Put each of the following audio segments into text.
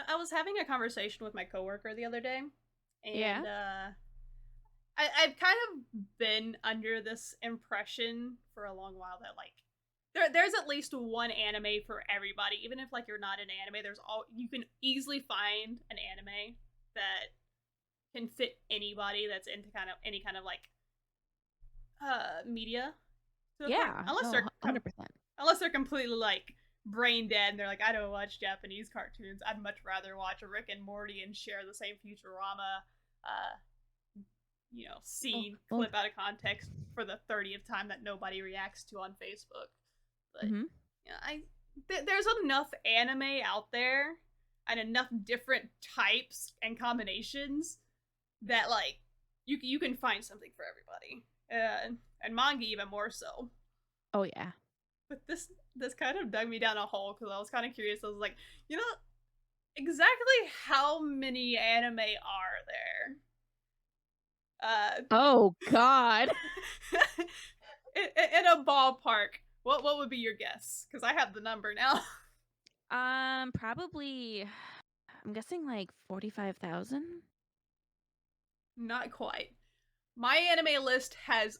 I was having a conversation with my coworker the other day, and I've kind of been under this impression for a long while that like there's at least one anime for everybody, even if like you're not an anime. You can easily find an anime that can fit anybody that's into kind of any kind of like media. Yeah, unless no, they're 100%. unless they're completely like brain dead and they're like, I don't watch Japanese cartoons. I'd much rather watch a Rick and Morty and share the same Futurama scene clip out of context for the 30th time that nobody reacts to on Facebook. But there's enough anime out there and enough different types and combinations that like you can find something for everybody. And manga even more so. Oh yeah. But this kind of dug me down a hole because I was kind of curious. I was like, exactly how many anime are there? Oh God. in a ballpark, what would be your guess? Because I have the number now. Probably. I'm guessing like 45,000. Not quite. My anime list has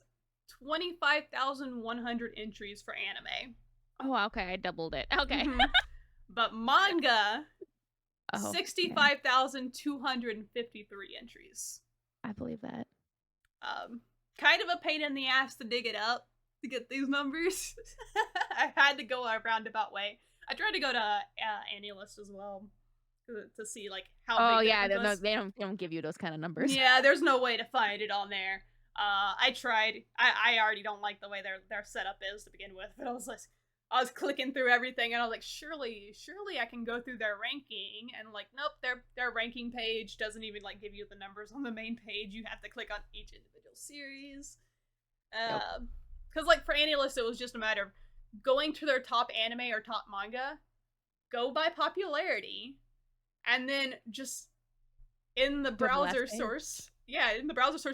25,100 entries for anime. Oh, okay. I doubled it. Okay. But manga, 65,253 entries. I believe that. Kind of a pain in the ass to dig it up to get these numbers. I had to go a roundabout way. I tried to go to AniList as well to see like how. Oh yeah, they don't give you those kind of numbers. Yeah, there's no way to find it on there. I tried. I already don't like the way their setup is to begin with, but I was clicking through everything and I was like, surely I can go through their ranking, and like, nope, their ranking page doesn't even like give you the numbers on the main page. You have to click on each individual series. Because like for AniList, it was just a matter of going to their top anime or top manga, go by popularity, and then just in the browser source,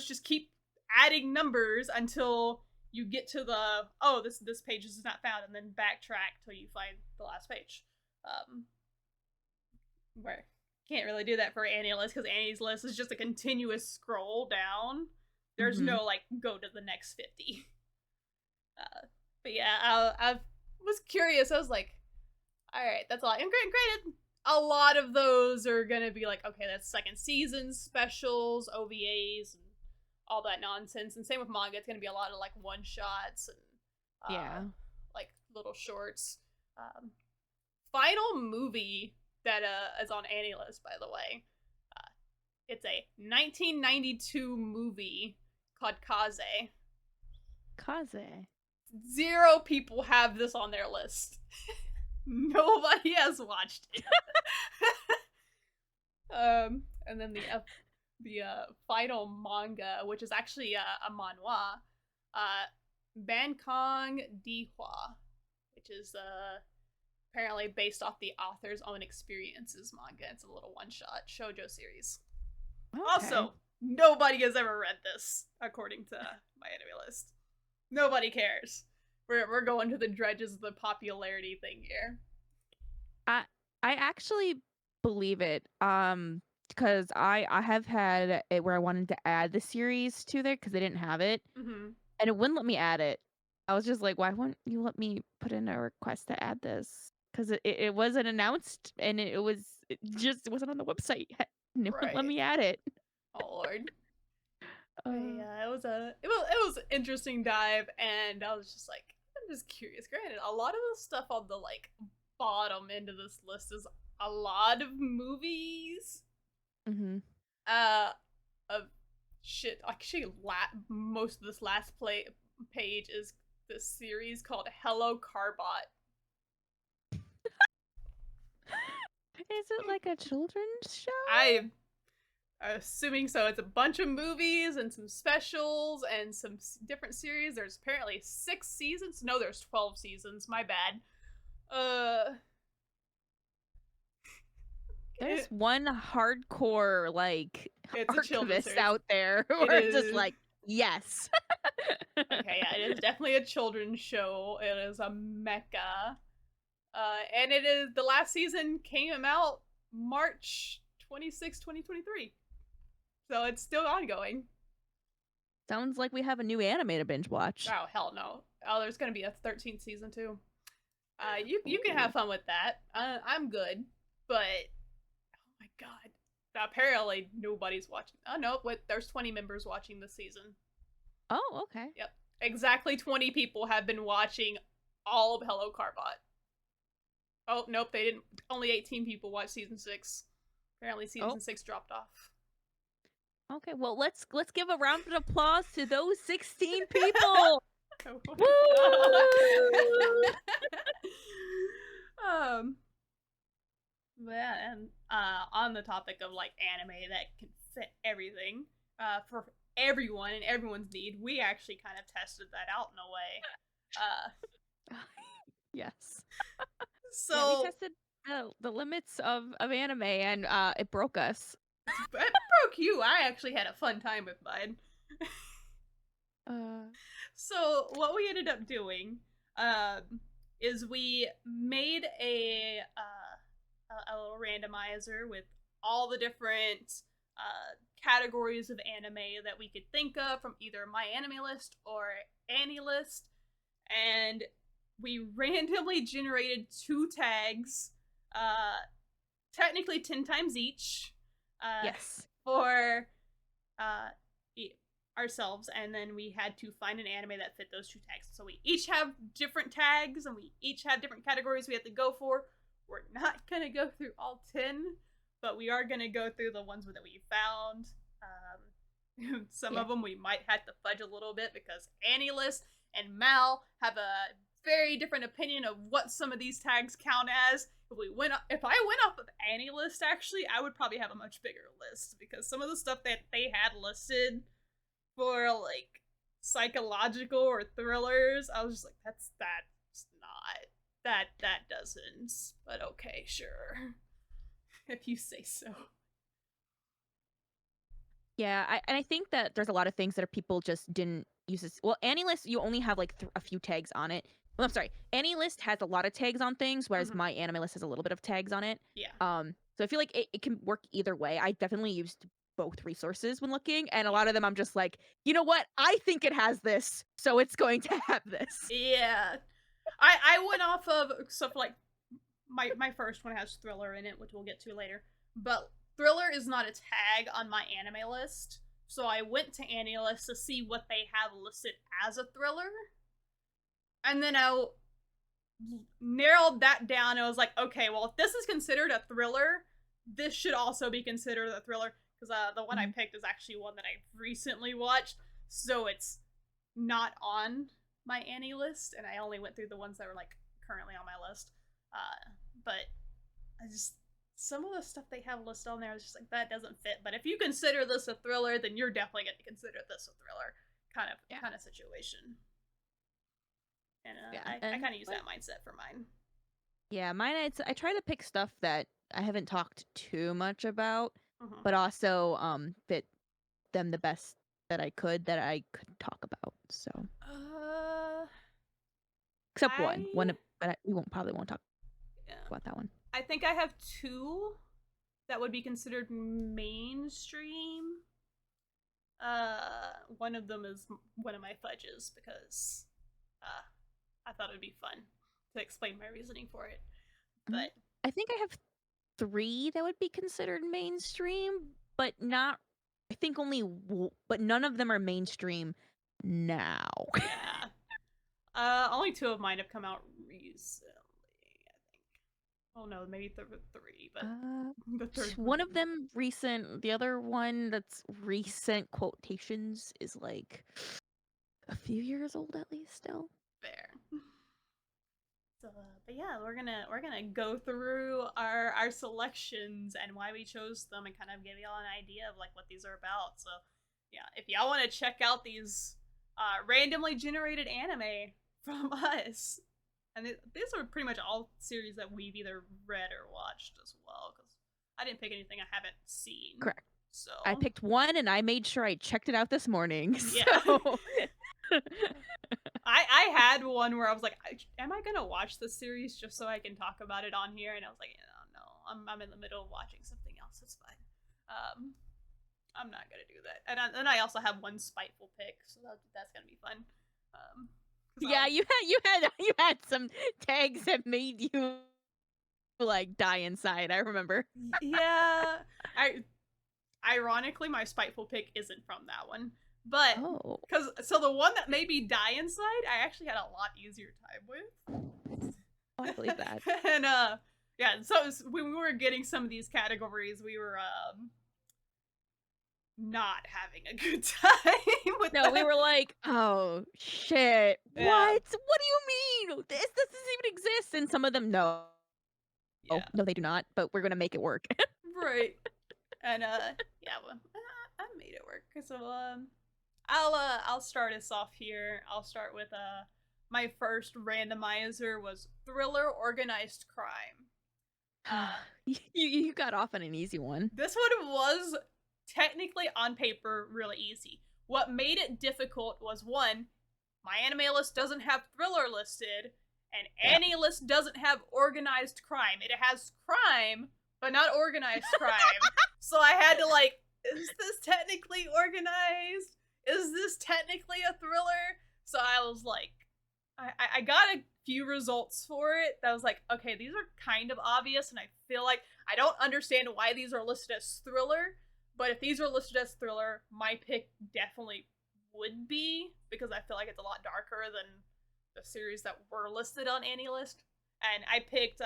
just keep adding numbers until you get to this page is not found, and then backtrack till you find the last page. Where can't really do that for AniList because Annie's list is just a continuous scroll down. There's no like go to the next 50. But yeah, I was curious. I was like, all right, that's a lot. And granted, a lot of those are gonna be like, okay, that's second season specials, OVAs, and all that nonsense. And same with manga, it's gonna be a lot of like one shots and like little shorts. Final movie that is on AniList, by the way. It's a 1992 movie called Kaze. Kaze. 0 people have this on their list. Nobody has watched it. And then the final manga, which is actually a manhwa, Bankong Dihwa, which is apparently based off the author's own experiences manga. It's a little one-shot shoujo series. Okay. Also, nobody has ever read this, according to my anime list. Nobody cares. We're going to the dredges of the popularity thing here. I actually believe it. Because I have had it where I wanted to add the series to there because they didn't have it, and it wouldn't let me add it. I was just like, why wouldn't you let me put in a request to add this? Because it wasn't announced, and it wasn't on the website yet. And it wouldn't let me add it. Oh Lord. Yeah, it was an interesting dive, and I was just like, I'm just curious. Granted, a lot of the stuff on the like bottom end of this list is a lot of movies. Of shit. Actually, most of this last page is this series called Hello Carbot. Is it like a children's show? I'm assuming so. It's a bunch of movies and some specials and some different series. There's apparently 6 seasons. No, there's 12 seasons. My bad. There's one hardcore like archivist out there who are just like, yes. Okay, yeah, it is definitely a children's show. It is a mecha. And it is, the last season came out March 26, 2023. So it's still ongoing. Sounds like we have a new anime to binge watch. Oh, hell no. Oh, there's going to be a 13th season too. You can have fun with that. I'm good. But, oh my god. Apparently nobody's watching. Oh, no. There's 20 members watching this season. Oh, okay. Yep. Exactly 20 people have been watching all of Hello Carbot. Oh, nope, they didn't. Only 18 people watched season 6. Apparently season 6 dropped off. Okay, well, let's give a round of applause to those 16 people. Woo! Yeah, and on the topic of like anime that can fit everything, for everyone and everyone's need, we actually kind of tested that out in a way. Yes. So yeah, we tested the limits of anime, and it broke us. It broke you. I actually had a fun time with mine. So what we ended up doing is we made a little randomizer with all the different categories of anime that we could think of from either My Anime List or Annie List, and we randomly generated 2 tags, technically 10 times each. Yes. For ourselves, and then we had to find an anime that fit those 2 tags. So we each have different tags, and we each have different categories we have to go for. We're not gonna go through all 10, but we are gonna go through the ones that we found. Some of them we might have to fudge a little bit because Annie List and Mal have a very different opinion of what some of these tags count as. If I went off of Annie List, actually, I would probably have a much bigger list, because some of the stuff that they had listed for like psychological or thrillers, I was just like, that's not that doesn't. But okay, sure, if you say so. Yeah, I think that there's a lot of things that people just didn't use this. Well, Annie List, you only have like a few tags on it. Well, I'm sorry. Annie List has a lot of tags on things, whereas My Anime List has a little bit of tags on it. Yeah. So I feel like it can work either way. I definitely used both resources when looking, and a lot of them I'm just like, you know what? I think it has this, so it's going to have this. Yeah. I went off of stuff like my first one has thriller in it, which we'll get to later. But thriller is not a tag on My Anime List, so I went to Annie List to see what they have listed as a thriller. And then I narrowed that down. I was like, okay, well, if this is considered a thriller, this should also be considered a thriller. Because the one I picked is actually one that I recently watched. So it's not on my Annie List. And I only went through the ones that were like currently on my list. But I just, some of the stuff they have listed on there, I was just like, that doesn't fit. But if you consider this a thriller, then you're definitely going to consider this a thriller kind of situation. And I kind of use that mindset for mine. Yeah, mine, I try to pick stuff that I haven't talked too much about, but also fit them the best that I could talk about. So except one, but we probably won't talk about that one. I think I have 2 that would be considered mainstream. One of them is one of my fudges, because I thought it would be fun to explain my reasoning for it. But I think I have 3 that would be considered mainstream, but not. I think but none of them are mainstream now. Yeah. Only 2 of mine have come out recently, I think. Oh no, maybe 3, but the third one of them recent. The other one that's recent quotations is like a few years old at least still. Fair. So, but yeah, we're gonna go through our selections and why we chose them, and kind of give y'all an idea of like what these are about. So yeah, if y'all want to check out these randomly generated anime from us, and these are pretty much all series that we've either read or watched as well, because I didn't pick anything I haven't seen. Correct. So I picked one, and I made sure I checked it out this morning. Yeah. So. I had one where I was like, am I gonna watch this series just so I can talk about it on here? And I was like, no, I'm in the middle of watching something else. It's fine. I'm not gonna do that. And then I also have one spiteful pick, so that's gonna be fun. Yeah, you had some tags that made you like die inside. I remember. Yeah, ironically, my spiteful pick isn't from that one, but so the one that made me die inside, I actually had a lot easier time with. Oh, I believe that. And yeah, so when we were getting some of these categories, we were not having a good time with them. We were like, oh shit, Yeah. what do you mean this doesn't even exist? And some of them no, no they do not, but we're gonna make it work. Right. And yeah, well, I made it work. So I'll start us off here. I'll start with my first randomizer was thriller organized crime. You got off on an easy one. This one was technically on paper really easy. What made it difficult was one, my anime list doesn't have thriller listed, and any list doesn't have organized crime. It has crime, but not organized crime. So I had to like, is this technically organized? Is this technically a thriller? So I was like, I got a few results for it that was like, okay, these are kind of obvious, and I feel like I don't understand why these are listed as thriller, but if these are listed as thriller, my pick definitely would be, because I feel like it's a lot darker than the series that were listed on any list. And I picked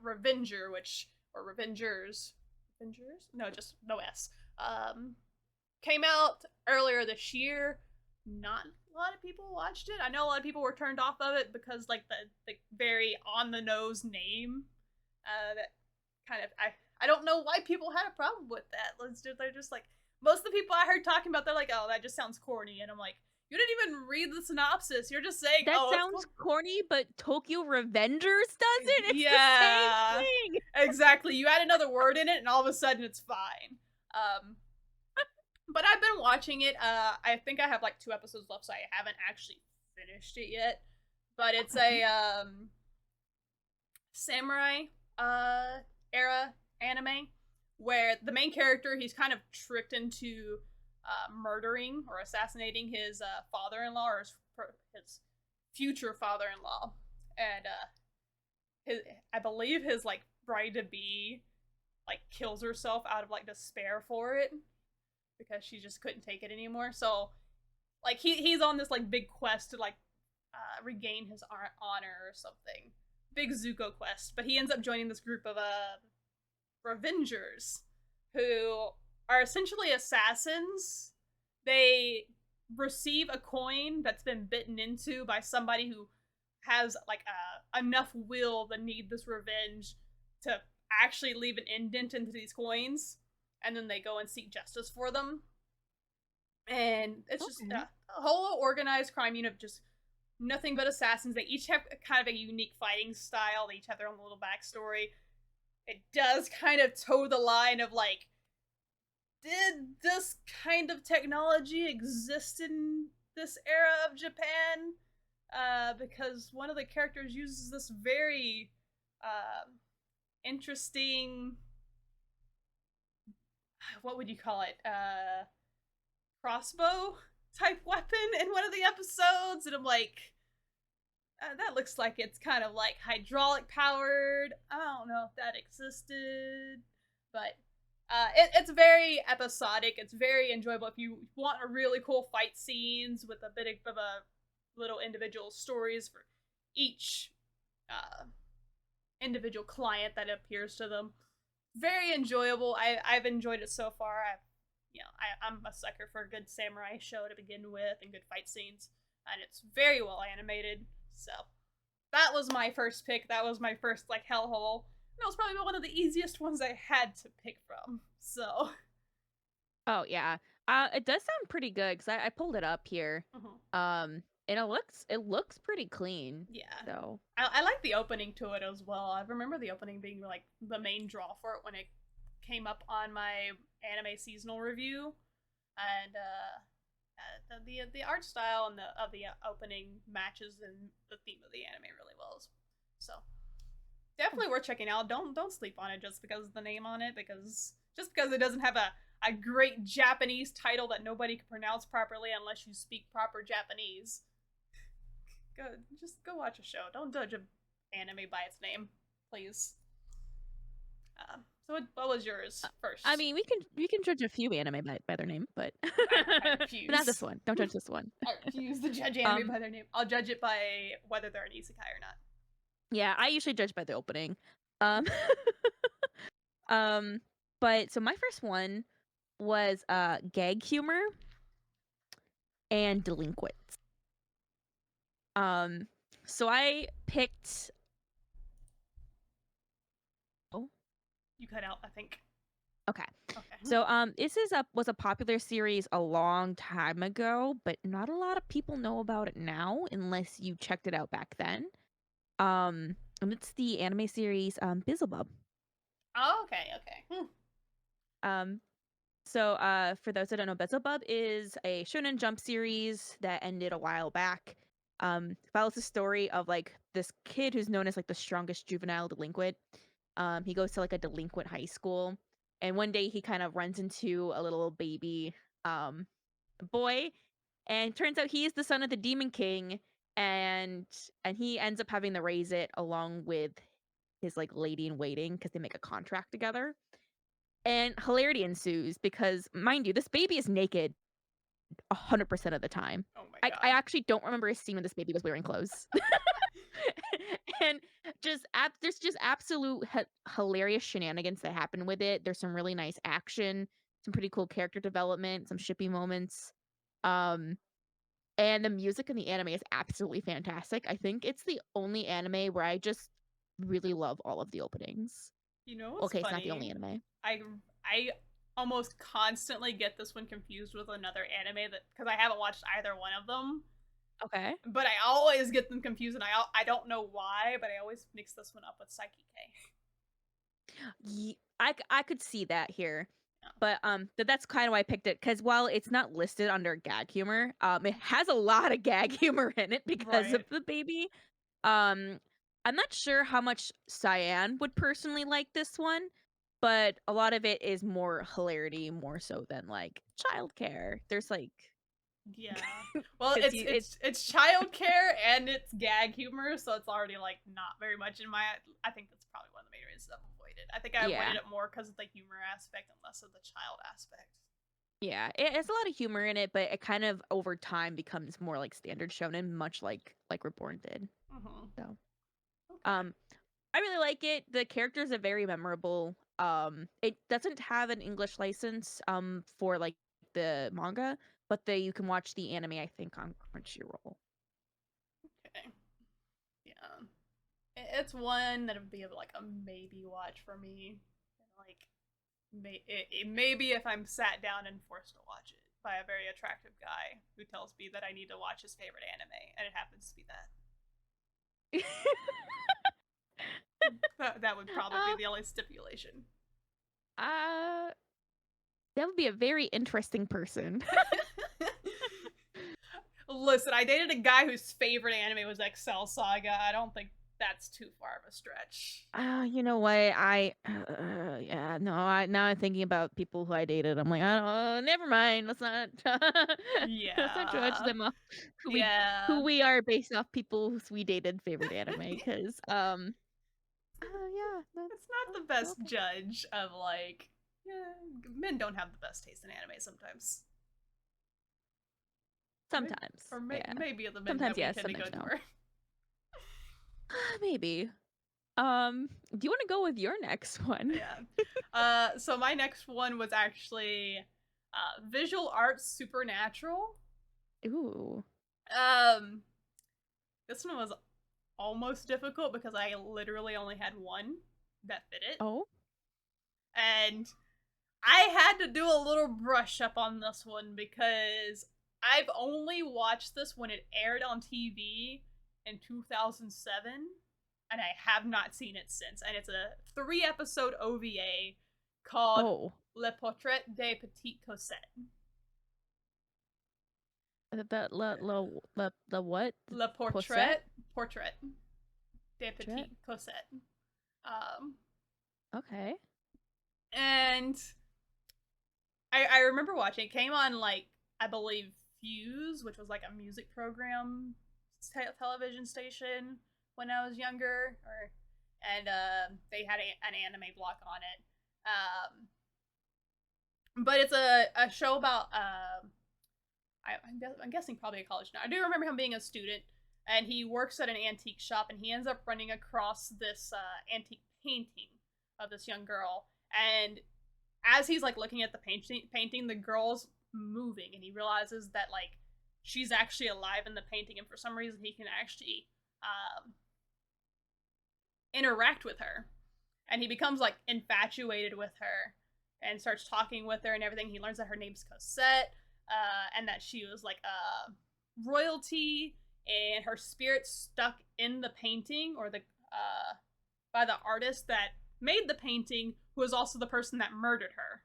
Revenger, or Revengers? No, just no S. Came out earlier this year. Not a lot of people watched it. I know a lot of people were turned off of it because like the very on the nose name. That kind of I don't know why people had a problem with that. They're just like, most of the people I heard talking about, they're like, oh, that just sounds corny, and I'm like, you didn't even read the synopsis. You're just saying that sounds corny, but Tokyo Revengers doesn't. It's the same thing. Exactly. You add another word in it, and all of a sudden it's fine. But I've been watching it. I think I have like 2 episodes left, so I haven't actually finished it yet. But it's a samurai era anime where the main character, he's kind of tricked into murdering or assassinating his father-in-law, or his future father-in-law, and I believe his like bride-to-be like kills herself out of like despair for it because she just couldn't take it anymore. So like he's on this like big quest to like regain his honor or something, big Zuko quest, but he ends up joining this group of Revengers, who are essentially assassins. They receive a coin that's been bitten into by somebody who has like enough will to need this revenge to actually leave an indent into these coins, and then they go and seek justice for them. And it's just a whole organized crime unit, just nothing but assassins. They each have kind of a unique fighting style. They each have their own little backstory. It does kind of toe the line of like, did this kind of technology exist in this era of Japan? Because one of the characters uses this very interesting, what would you call it? Crossbow type weapon in one of the episodes, and I'm like, that looks like it's kind of like hydraulic powered. I don't know if that existed, but it's very episodic. It's very enjoyable. If you want a really cool fight scenes with a bit of a little individual stories for each individual client that appears to them, very enjoyable. I've enjoyed it so far. I'm a sucker for a good samurai show to begin with and good fight scenes, and it's very well animated. So that was my first pick. That was my first like hellhole. That was probably one of the easiest ones I had to pick from. So. Oh yeah, it does sound pretty good because I pulled it up here. And it looks pretty clean. Yeah. So I like the opening to it as well. I remember the opening being like the main draw for it when it came up on my anime seasonal review, and the art style and the opening matches and the theme of the anime really well. So definitely worth checking out. Don't sleep on it just because of the name on it, because just because it doesn't have a great Japanese title that nobody can pronounce properly unless you speak proper Japanese. Just go watch a show. Don't judge an anime by its name, please. So what was yours first? I mean, we can judge a few anime by their name, but I refuse. But not this one. Don't judge this one. I refuse to judge anime by their name. I'll judge it by whether they're an isekai or not. Yeah, I usually judge by the opening. Um, but so my first one was gag humor and delinquents. So I picked. Oh, you cut out, I think. Okay. So this was a popular series a long time ago, but not a lot of people know about it now unless you checked it out back then. And it's the anime series Beelzebub. Oh, okay. Um so for those that don't know, Beelzebub is a Shonen Jump series that ended a while back. Follows the story of like this kid who's known as like the strongest juvenile delinquent. He goes to like a delinquent high school, and one day he kind of runs into a little baby boy, and turns out he is the son of the Demon King, and he ends up having to raise it along with his like lady in waiting because they make a contract together. And hilarity ensues because, mind you, this baby is naked 100% of the time. Oh my god. I actually don't remember a scene when this baby was wearing clothes. And there's just absolute hilarious shenanigans that happen with it. There's some really nice action, some pretty cool character development, some shippy moments. Um, and the music in the anime is absolutely fantastic. I think it's the only anime where I just really love all of the openings. You know what's Okay, funny? it's not the only anime. I almost constantly get this one confused with another anime that because I haven't watched either one of them. Okay. But I always get them confused, and I don't know why, but I always mix this one up with Psyche K. I could see that here. Yeah. But that's kind of why I picked it, because while it's not listed under gag humor, it has a lot of gag humor in it because of the baby. I'm not sure how much Cyan would personally like this one, but a lot of it is more hilarity, more so than like childcare. There's like Yeah. Well, 'cause it's childcare and it's gag humor, so it's already like not very much in my. I think that's probably one of the main reasons I've avoided. I think I avoided it more because of the humor aspect and less of the child aspect. Yeah, it has a lot of humor in it, but it kind of over time becomes more like standard shonen, much like Reborn did. So, Okay. I really like it. The characters are very memorable. It doesn't have an English license for like the manga, but you can watch the anime, I think, on Crunchyroll. Okay. Yeah. It's one that would be like a maybe watch for me. Like, maybe if I'm sat down and forced to watch it by a very attractive guy who tells me that I need to watch his favorite anime, and it happens to be that. That would probably be the only stipulation. That would be a very interesting person. Listen, I dated a guy whose favorite anime was Excel Saga. I don't think that's too far of a stretch. You know what? Yeah, no. Now I'm thinking about people who I dated. I'm like, oh, never mind. Let's not. Let's not judge them off who we are based off people we dated favorite anime. Because yeah, it's not the best judge of like. Yeah, men don't have the best taste in anime sometimes. Sometimes, or maybe the men sometimes that we yes, tend to go no. for. Maybe. Do you want to go with your next one? Yeah. So my next one was actually visual arts supernatural. Ooh. This one was almost difficult because I literally only had one that fit it. Oh. And I had to do a little brush up on this one because I've only watched this when it aired on TV in 2007, and I have not seen it since. And it's a 3-episode OVA called Le Portrait de Petit Cossette. The what? Le Portrait de Petit Cossette. Um, Okay. and I remember watching it. Came on like I believe Fuse, which was like a music program television station when I was younger, or and they had an anime block on it. But it's a show about I'm guessing probably a college now. I do remember him being a student, and he works at an antique shop, and he ends up running across this antique painting of this young girl. And as he's like looking at the painting, the girl's moving, and he realizes that like she's actually alive in the painting, and for some reason he can actually interact with her, and he becomes like infatuated with her and starts talking with her and everything. He learns that her name's Cossette, and that she was like a royalty, and her spirit's stuck in the painting, or the by the artist that made the painting, who was also the person that murdered her.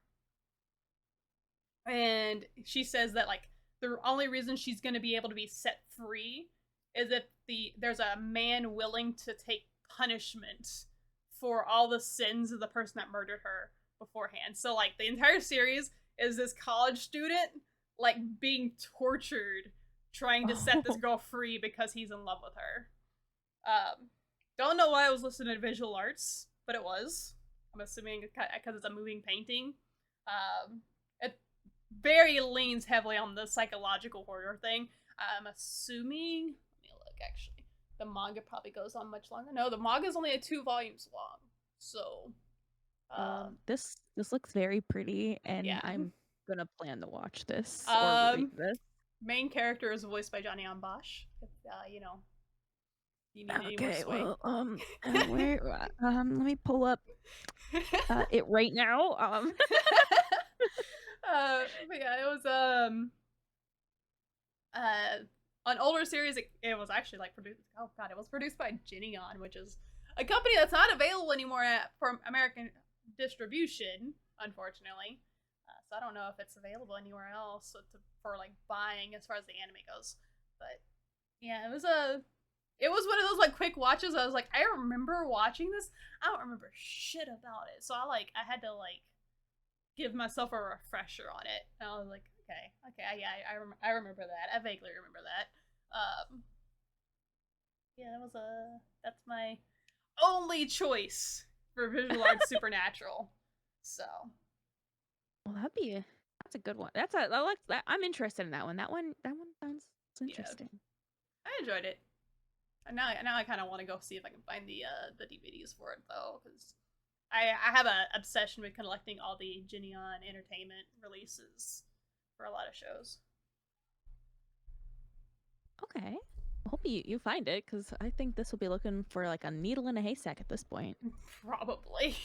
And she says that like the only reason she's going to be able to be set free is if there's a man willing to take punishment for all the sins of the person that murdered her beforehand. So like the entire series is this college student like being tortured trying to set this girl free because he's in love with her. Don't know why I was listening to visual arts, but it was. I'm assuming because it's a moving painting. It very leans heavily on the psychological horror thing. I'm assuming. Let me look. Actually, the manga probably goes on much longer. No, the manga is only 2 volumes long. So, this looks very pretty, and yeah. I'm gonna plan to watch this or read this. Main character is voiced by Johnny Bosch. If you know, you need any more sway. Well, where? Let me pull up it right now. But yeah, it was an older series. It was actually like produced. Oh god, it was produced by Geneon, which is a company that's not available anymore for American distribution, unfortunately. So I don't know if it's available anywhere else for like buying as far as the anime goes. But yeah, it was one of those like quick watches. I was like, I remember watching this. I don't remember shit about it, so I had to like give myself a refresher on it. And I was like, okay, yeah, I remember that. I vaguely remember that. Yeah, that's my only choice for visual arts supernatural. So, well, that's a good one. I like that. I'm interested in that one. That one sounds interesting. Yeah. I enjoyed it. And now I kind of want to go see if I can find the DVDs for it though, because I have an obsession with collecting all the Geneon Entertainment releases for a lot of shows. Okay. I hope you find it, because I think this will be looking for like a needle in a haystack at this point. Probably.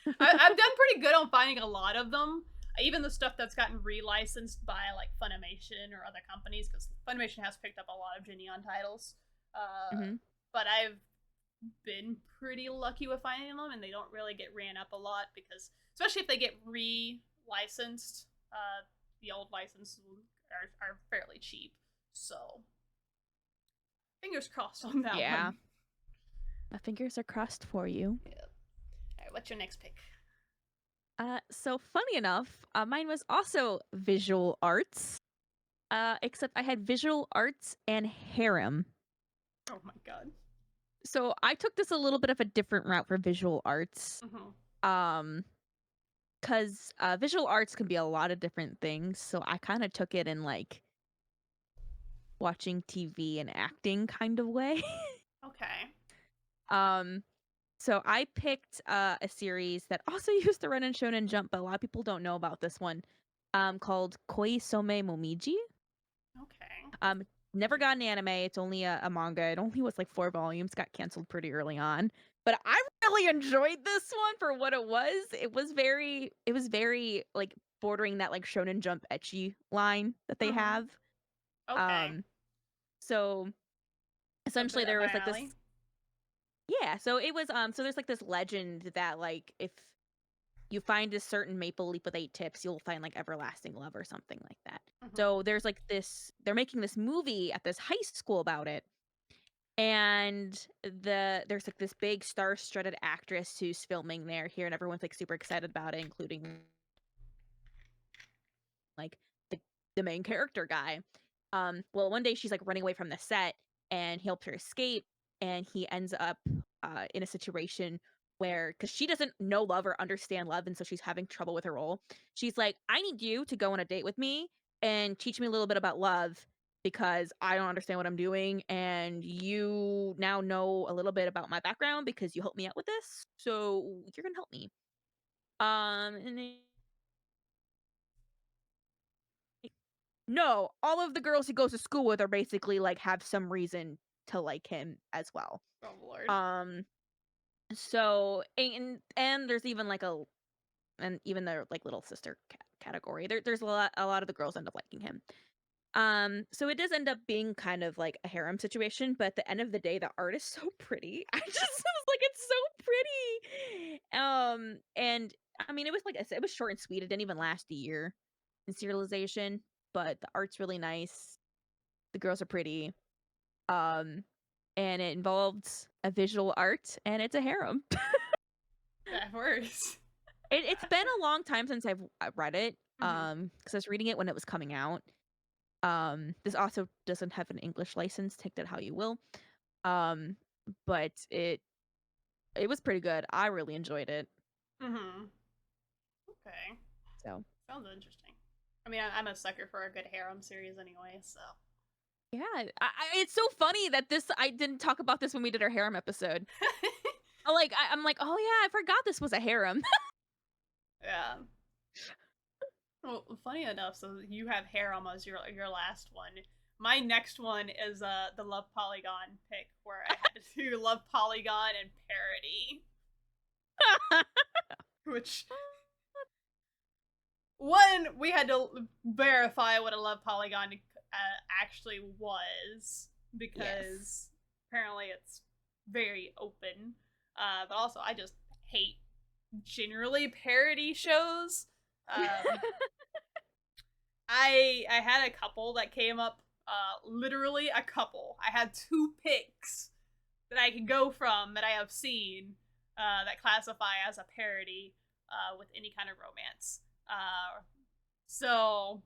I've done pretty good on finding a lot of them. Even the stuff that's gotten relicensed by like Funimation or other companies, because Funimation has picked up a lot of Geneon titles. But I've been pretty lucky with finding them, and they don't really get ran up a lot, because especially if they get re-licensed, the old licenses are fairly cheap. So fingers crossed on that one. My fingers are crossed for you. Yeah. All right, what's your next pick? So funny enough, mine was also visual arts. Except I had visual arts and harem. Oh my god. So I took this a little bit of a different route for visual arts. Because visual arts can be a lot of different things. So I kind of took it in like watching TV and acting kind of way. Okay. So I picked a series that also used to run in Shonen Jump, but a lot of people don't know about this one. Called Koisome Momiji. Okay. Never got an anime. It's only a manga. It only was like 4 volumes. Got canceled pretty early on. But I really enjoyed this one for what it was. It was very like bordering that like Shonen Jump ecchi line that they have. Okay. So essentially there was like this. Yeah, so it was so there's like this legend that like if you find a certain maple leaf with 8 tips, you'll find like everlasting love or something like that. So there's like this, they're making this movie at this high school about it. and there's like this big star-studded actress who's filming there here, and everyone's like super excited about it, including like the the main character guy. Well, one day she's like running away from the set, and he helps her escape, and he ends up in a situation where, because she doesn't know love or understand love, and so she's having trouble with her role. She's like, I need you to go on a date with me and teach me a little bit about love because I don't understand what I'm doing, and you now know a little bit about my background because you helped me out with this, so you're gonna help me. And then no, all of the girls he goes to school with are basically, like, have some reason to like him as well. Oh lord. Um, so and there's even, like, a and even their, like, little sister category. There's a lot of the girls end up liking him. So it does end up being kind of like a harem situation, but at the end of the day, the art is so pretty. I just was like, it's so pretty. And I mean, it was like I said, it was short and sweet. It didn't even last a year in serialization, but the art's really nice. The girls are pretty. Um, and it involved a visual art, and it's a harem. That works. It's been a long time since I've read it. Hmm. Because I was reading it when it was coming out. This also doesn't have an English license. Take that how you will. Um, but it was pretty good. I really enjoyed it. Hmm. Okay. So Sounds interesting. I mean, I'm a sucker for a good harem series anyway, so. yeah, it's so funny that this I didn't talk about this when we did our harem episode. I'm like, oh yeah, I forgot this was a harem. Yeah. Well, funny enough, so you have harem as your last one. My next one is the Love Polygon pick, where I had to do Love Polygon and Parody, which one we had to verify what a Love Polygon actually was because Yes. apparently it's very open. But also, I just hate generally parody shows. Um, I had a couple that came up, literally a couple. I had two picks that I could go from that I have seen that classify as a parody with any kind of romance. So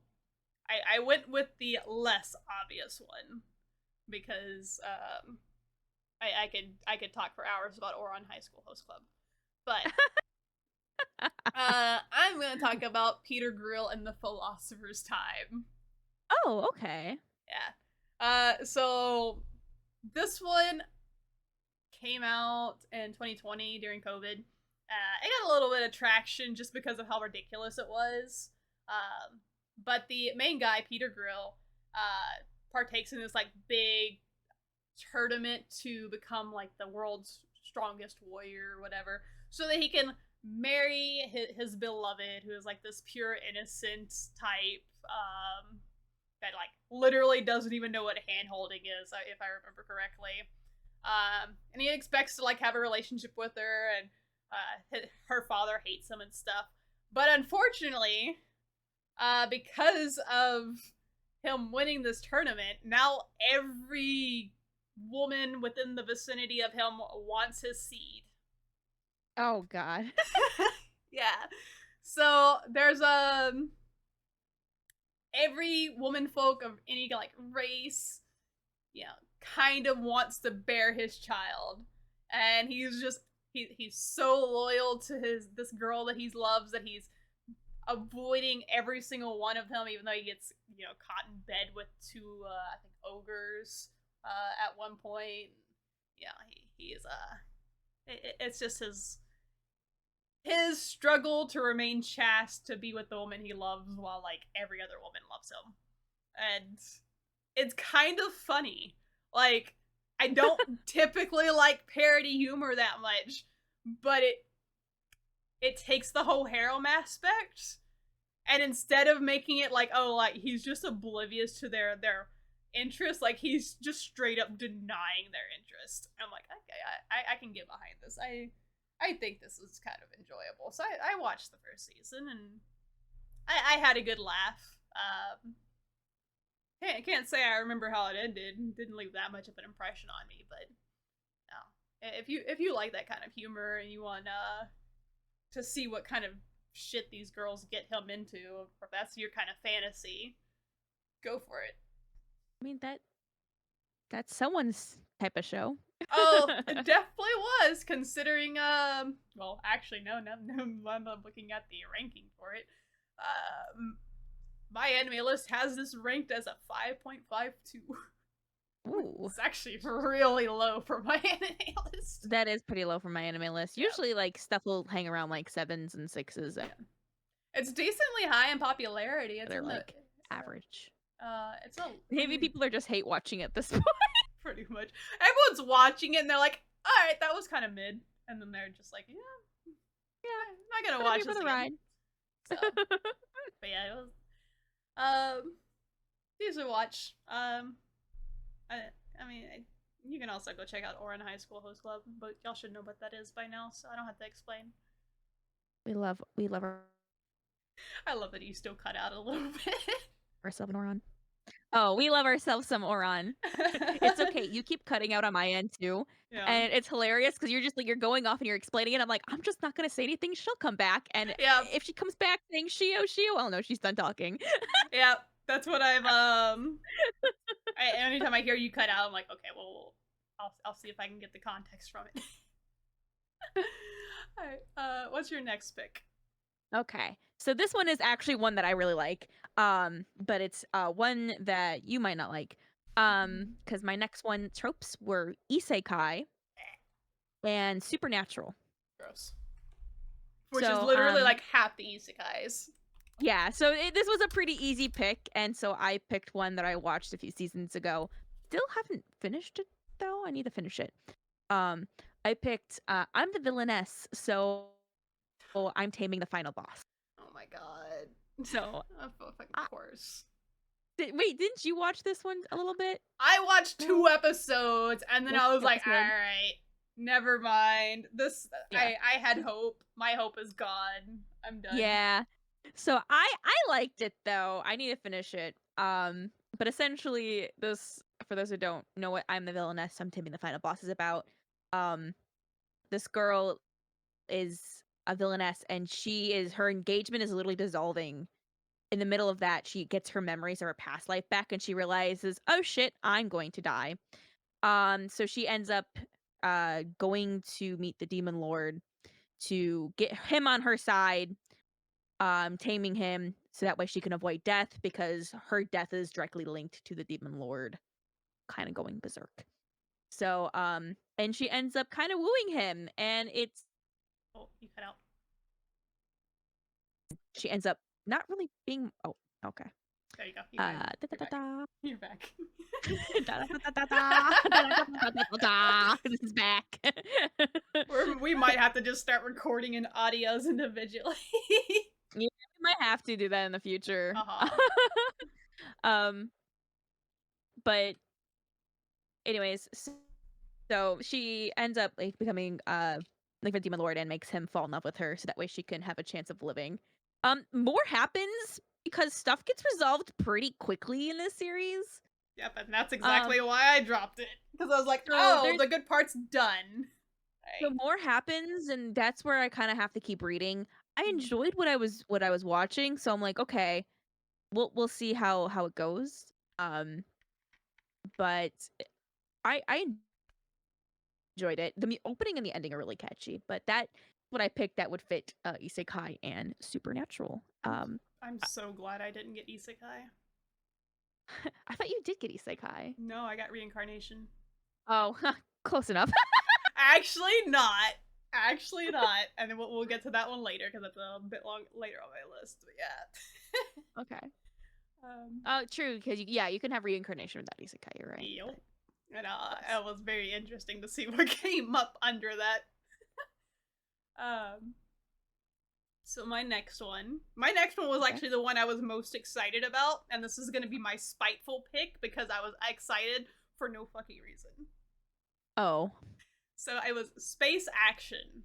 I went with the less obvious one because I could talk for hours about Oron High School Host Club, but I'm gonna talk about Peter Grill and the Philosopher's Time. Oh, okay. Yeah. So this one came out in 2020 during COVID. It got a little bit of traction just because of how ridiculous it was. But the main guy, Peter Grill, partakes in this like big tournament to become like the world's strongest warrior or whatever, so that he can marry his beloved, who is like this pure innocent type, that like literally doesn't even know what hand holding is, if I remember correctly. And he expects to like have a relationship with her, and her father hates him and stuff. But unfortunately, because of him winning this tournament, now every woman within the vicinity of him wants his seed. Oh god. Yeah. So there's every woman folk of any like race, you know, kind of wants to bear his child, and he's so loyal to this girl that he loves that he's avoiding every single one of them, even though he gets caught in bed with two I think ogres at one point. Yeah, he is it's just his struggle to remain chaste to be with the woman he loves while like every other woman loves him. And it's kind of funny. Like, I don't typically like parody humor that much, but it takes the whole harem aspect, and instead of making it like, oh, like he's just oblivious to their interest, like he's just straight up denying their interest. I'm like, okay, I can get behind this. I think this is kind of enjoyable. So I watched the first season, and I had a good laugh. can't say I remember how it ended. It didn't leave that much of an impression on me, but no. If you like that kind of humor and you want to see what kind of shit these girls get him into, or if that's your kind of fantasy, go for it. I mean that's someone's type of show. Oh, it definitely was, considering well, actually no, I'm looking at the ranking for it. My anime list has this ranked as a 5.52. Ooh. It's actually really low for my anime list. That is pretty low for my anime list. Yeah. Usually like stuff will hang around like 7s and 6s. Yeah. It's decently high in popularity. It's they're like average. It's a Maybe people are just hate watching at this point. Pretty much. Everyone's watching it and they're like, all right, that was kind of mid. And then they're just like, yeah, I'm not gonna watch this again. Ride. So, but yeah, it was, these are watch. I mean, you can also go check out Oran High School Host Club, but y'all should know what that is by now, so I don't have to explain. We love our. I love that you still cut out a little bit. Ourselves an Oran. Oh, we love ourselves some Oran. It's okay. You keep cutting out on my end too. Yeah. And it's hilarious because you're just like, you're going off and you're explaining it. I'm like, I'm just not going to say anything. She'll come back. And if she comes back saying Shio, oh no, she's done talking. Yeah, that's what I've, anytime I hear you cut out, I'm like, okay, well, I'll see if I can get the context from it. All right, what's your next pick? Okay, so this one is actually one that I really like, but it's one that you might not like, because my next one tropes were isekai and supernatural. Gross. Which is literally like half the isekais. Yeah, so this was a pretty easy pick, and so I picked one that I watched a few seasons ago. Still haven't finished it though. I need to finish it. I picked I'm the Villainess, so I'm taming the final boss. Oh my god. So of course. Wait, didn't you watch this one a little bit? I watched 2 episodes and then I was like, all right, never mind. This I had hope. My hope is gone. I'm done. Yeah. So I liked it though. I need to finish it. But essentially this, for those who don't know what I'm the Villainess, I'm taming the final boss is about. This girl is a villainess and her engagement is literally dissolving. In the middle of that, she gets her memories of her past life back and she realizes, oh shit, I'm going to die. So she ends up going to meet the demon lord to get him on her side, taming him so that way she can avoid death because her death is directly linked to the demon lord kind of going berserk. So and she ends up kind of wooing him, and it's you cut out. She ends up not really being okay. There you go. You're back. This is back. We might have to just start recording in audios individually. Yeah, we might have to do that in the future. But anyways, so she ends up like becoming like the demon lord and makes him fall in love with her so that way she can have a chance of living. More happens because stuff gets resolved pretty quickly in this series. Yep, and that's exactly why I dropped it. Because I was like, oh, the good part's done. So more happens, and that's where I kind of have to keep reading. I enjoyed what I was watching, so I'm like, okay, we'll see how it goes. But I enjoyed it. The opening and the ending are really catchy, but that's what I picked that would fit isekai and supernatural. I'm so glad I didn't get isekai. I thought you did get isekai. No, I got reincarnation. Oh, close enough. Actually not. And then we'll get to that one later because it's a bit long later on my list. But yeah. Okay. Oh, true. Because you can have reincarnation without isekai. You're right. Yep. And it was very interesting to see what came up under that. So my next one was actually the one I was most excited about, and this is going to be my spiteful pick because I was excited for no fucking reason. Oh. So it was Space Action.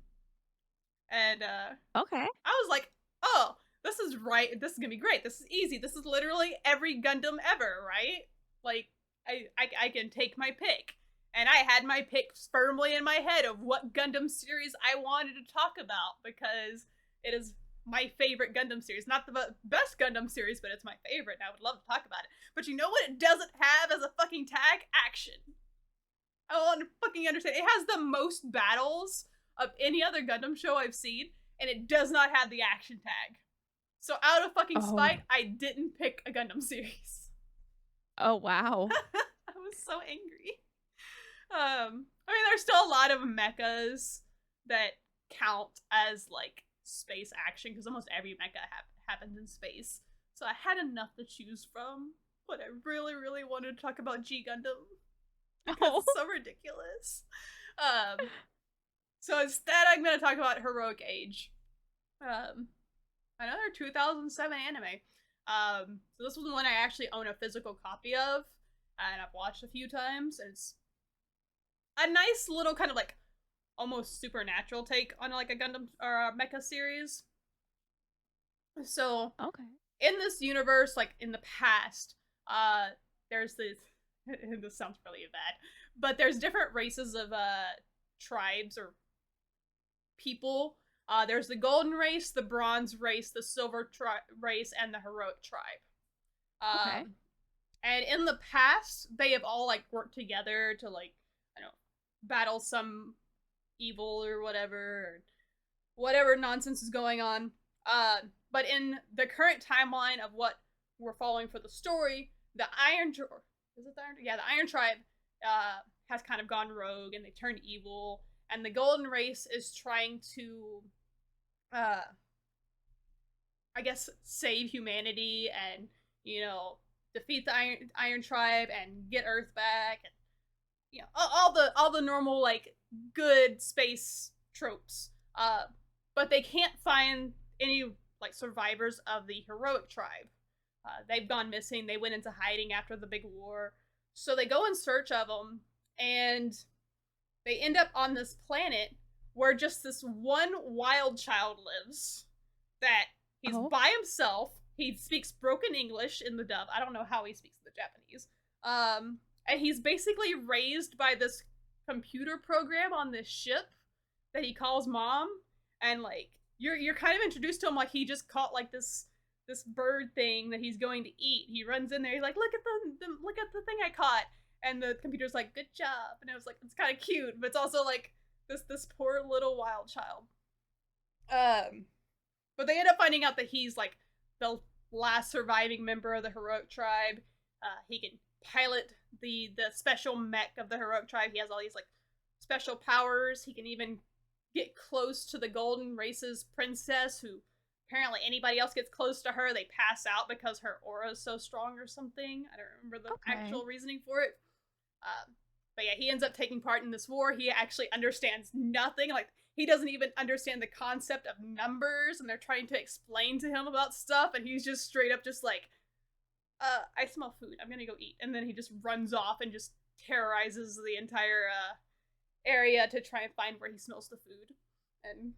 And okay. I was like, oh, this this is right. This is gonna be great. This is easy. This is literally every Gundam ever, right? Like, I can take my pick. And I had my picks firmly in my head of what Gundam series I wanted to talk about because it is my favorite Gundam series. Not the best Gundam series, but it's my favorite, and I would love to talk about it. But you know what it doesn't have as a fucking tag? Action. I want to fucking understand. It has the most battles of any other Gundam show I've seen, and it does not have the action tag. So out of fucking spite, I didn't pick a Gundam series. Oh, wow. I was so angry. I mean, there's still a lot of mechas that count as like space action because almost every mecha happens in space. So I had enough to choose from, but I really, really wanted to talk about G Gundam because it's so ridiculous. So instead, I'm going to talk about Heroic Age, another 2007 anime. So this was one I actually own a physical copy of, and I've watched a few times, and it's a nice little kind of like almost supernatural take on like a Gundam or a mecha series. So in this universe, like in the past, there's this this sounds really bad, but there's different races of tribes or people. There's the golden race, the bronze race, the silver race, and the heroic tribe. And in the past, they have all like worked together to like, I don't know, battle some evil or whatever nonsense is going on. But in the current timeline of what we're following for the story, the Iron Tribe has kind of gone rogue and they turned evil, and the Golden Race is trying to I guess save humanity and, you know, defeat the Iron Tribe and get Earth back, and you know, all the normal like good space tropes. But they can't find any like survivors of the heroic tribe. They've gone missing. They went into hiding after the big war. So they go in search of them, and they end up on this planet where just this one wild child lives. That he's by himself. He speaks broken English in the dub. I don't know how he speaks the Japanese. And he's basically raised by this computer program on this ship that he calls Mom. And like you're kind of introduced to him like he just caught like this bird thing that he's going to eat. He runs in there. He's like, look at the thing I caught. And the computer's like, good job. And it was like, it's kind of cute, but it's also like this poor little wild child. But they end up finding out that he's like the last surviving member of the heroic tribe. He can pilot the special mech of the heroic tribe. He has all these like special powers. He can even get close to the Golden Race's princess, who apparently anybody else gets close to her, they pass out because her aura is so strong or something. I don't remember the actual reasoning for it. But yeah, he ends up taking part in this war. He actually understands nothing. Like, he doesn't even understand the concept of numbers, and they're trying to explain to him about stuff, and he's just straight up just like, I smell food. I'm gonna go eat. And then he just runs off and just terrorizes the entire area to try and find where he smells the food. And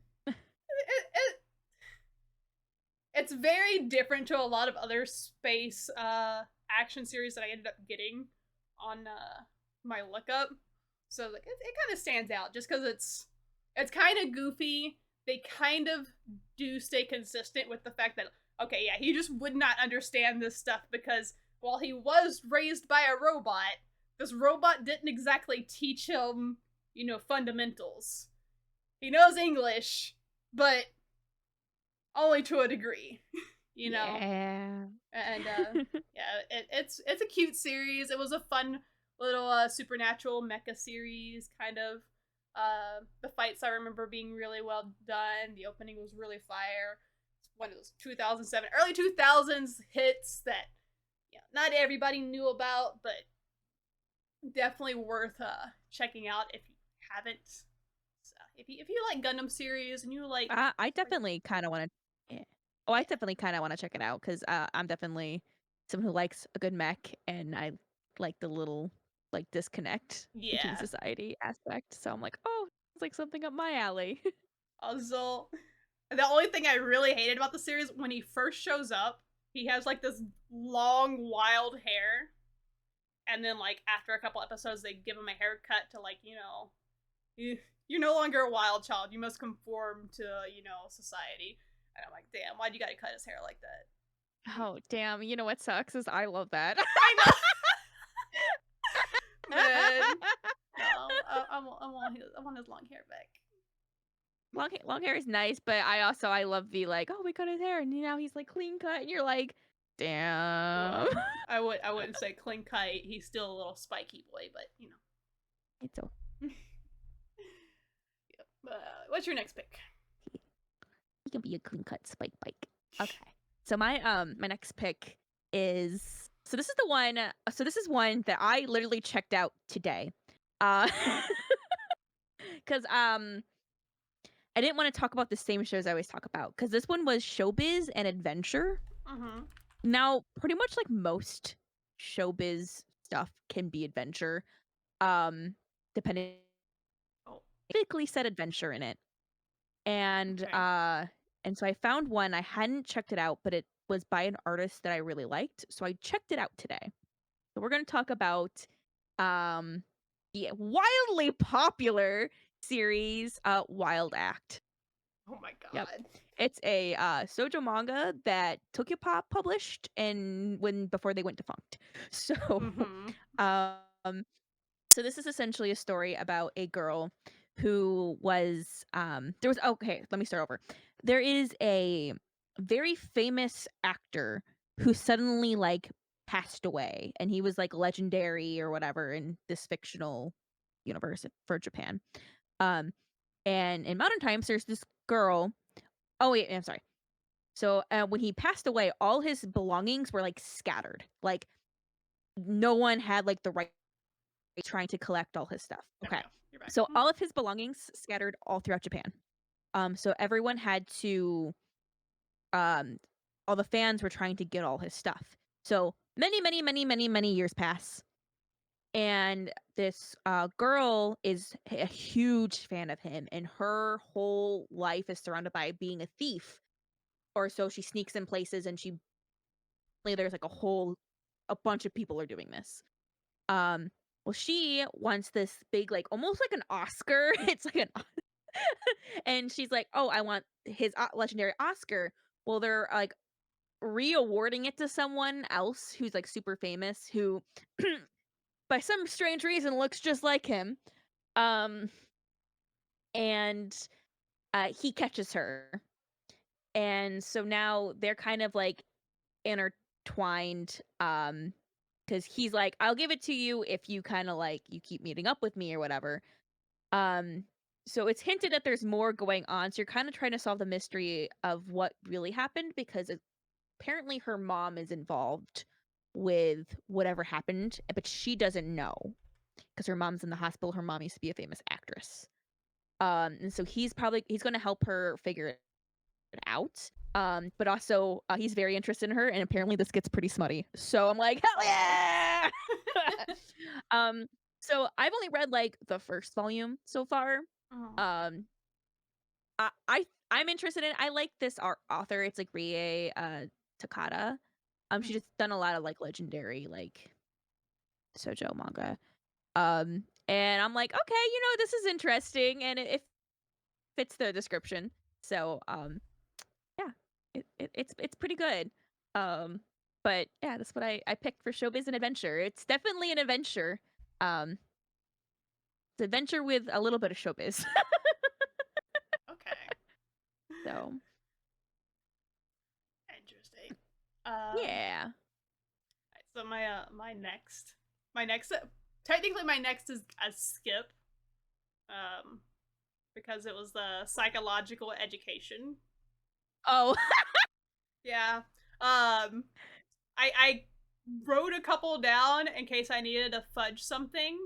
it's very different to a lot of other space action series that I ended up getting on my lookup. So like it kind of stands out just because it's kind of goofy. They kind of do stay consistent with the fact that, okay, yeah, he just would not understand this stuff because while he was raised by a robot, this robot didn't exactly teach him, you know, fundamentals. He knows English, but only to a degree, you know? Yeah. And, yeah, it's a cute series. It was a fun little supernatural mecha series, kind of. The fights I remember being really well done. The opening was really fire. It's one of those 2007, early 2000s hits that, yeah, not everybody knew about, but definitely worth checking out if you haven't. So if you like Gundam series and you like, I definitely kind of want to. Yeah. Oh, I definitely kind of want to check it out because I'm definitely someone who likes a good mech, and I like the little like disconnect between society aspect. So I'm like, oh, it's like something up my alley. Also, The only thing I really hated about the series, when he first shows up, he has like this long, wild hair. And then like after a couple episodes, they give him a haircut to like, you're no longer a wild child. You must conform to, society. And I'm like, damn, why'd you gotta cut his hair like that? Oh, damn. You know what sucks is I love that. I know. Man. No, I want his long hair back. Long hair is nice, but I love the like, oh, we cut his hair and now he's like clean cut and you're like, damn. Well, I wouldn't say clean cut. He's still a little spiky boy, but It's okay. Yep. What's your next pick? He can be a clean cut spike bike. Okay. So my next pick is this is one that I literally checked out today. Cuz I didn't want to talk about the same shows I always talk about cuz this one was showbiz and adventure. Mm-hmm. Now, pretty much like most showbiz stuff can be adventure. Depending typically said adventure in it. And Okay. and so I found one. I hadn't checked it out, but it was by an artist that I really liked. So I checked it out today. So we're going to talk about um the wildly popular series Wild Act. Oh my Yep. god. It's a shoujo manga that Tokyopop published and before they went defunct. So Mm-hmm. um so this is essentially a story about a girl who was okay, let me start over. There is a very famous actor who suddenly like passed away and he was like legendary or whatever in this fictional universe for Japan. Um and in modern times there's this girl. Oh wait, I'm sorry. So when he passed away, all his belongings were like scattered. Like no one had like the right trying to collect all his stuff. There we Okay. go. You're back. So all of his belongings scattered all throughout Japan. So everyone had to um all the fans were trying to get all his stuff. So many years pass. And this girl is a huge fan of him, and her whole life is surrounded by being a thief. Or so she sneaks in places, and there's like a bunch of people are doing this. Um, well, she wants this big, like almost like an Oscar. It's like an, and she's like, "Oh, I want his legendary Oscar." Well, they're like re-awarding it to someone else who's like super famous, who, by some strange reason, looks just like him. Um, and he catches her, and so now they're kind of like intertwined. Because he's like, "I'll give it to you if you kind of like you keep meeting up with me or whatever." Um, so it's hinted that there's more going on. So you're kind of trying to solve the mystery of what really happened because apparently her mom is involved with whatever happened, but she doesn't know because her mom's in the hospital. Her mom used to be a famous actress. And so he's going to help her figure it out. But also he's very interested in her, and apparently this gets pretty smutty. So I'm like, hell yeah! um, so I've only read like the first volume so far. Oh. Um, I'm interested in. I like this author. It's like Rie Takada. She's just done a lot of like legendary like shoujo manga. And I'm like, okay, this is interesting, and it fits the description. So yeah, it's pretty good. But yeah, that's what I picked for showbiz and adventure. It's definitely an adventure. Um, it's adventure with a little bit of showbiz. Okay. So Interesting. yeah. So my next technically my next is a skip. Um, because it was the psychological education. Oh. Yeah. I wrote a couple down in case I needed to fudge something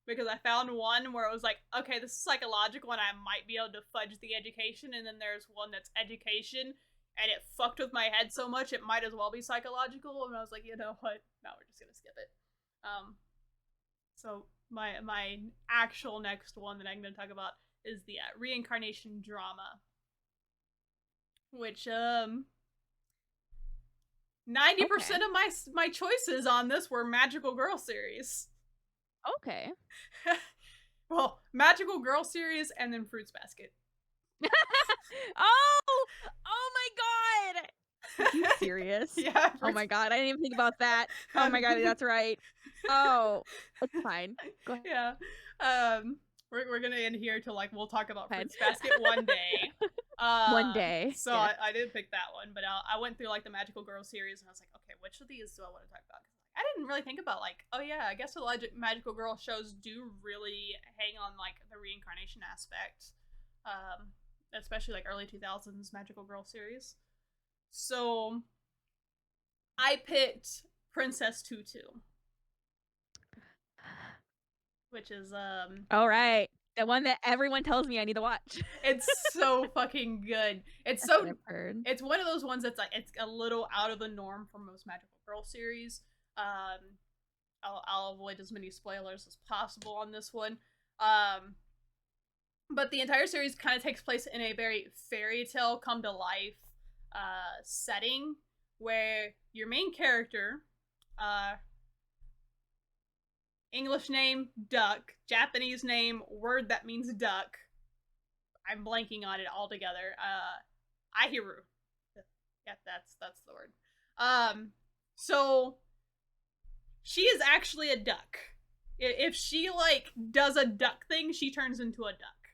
because I found one where it was like, okay, this is psychological and I might be able to fudge the education, and then there's one that's education and it fucked with my head so much it might as well be psychological, and I was like, you know what? No, we're just gonna skip it. So my actual next one that I'm gonna talk about is the reincarnation drama. which 90% of my choices on this were magical girl series. Okay. Well, magical girl series and then Fruits Basket. Oh my god! Are you serious? Yeah. Oh my god, I didn't even think about that. Oh my god, that's right. Oh, it's fine. Go ahead. Yeah. We're gonna end here till like we'll talk about Fruits Basket one day. One day. So yes. I did pick that one, but I went through like the Magical Girl series and I was like, okay, which of these do I want to talk about? I didn't really think about like, oh yeah, I guess the Magical Girl shows do really hang on like the reincarnation aspect, especially like early 2000s Magical Girl series. So I picked Princess Tutu, which is all right, the one that everyone tells me I need to watch. It's so fucking good. That's what I've heard. It's one of those ones that's like it's a little out of the norm for most Magical Girl series. I'll avoid as many spoilers as possible on this one. But the entire series kind of takes place in a very fairy tale come to life setting where your main character, English name Duck, Japanese name word that means duck. I'm blanking on it altogether. Ahiru. Yeah, that's the word. So she is actually a duck. If she like does a duck thing, she turns into a duck.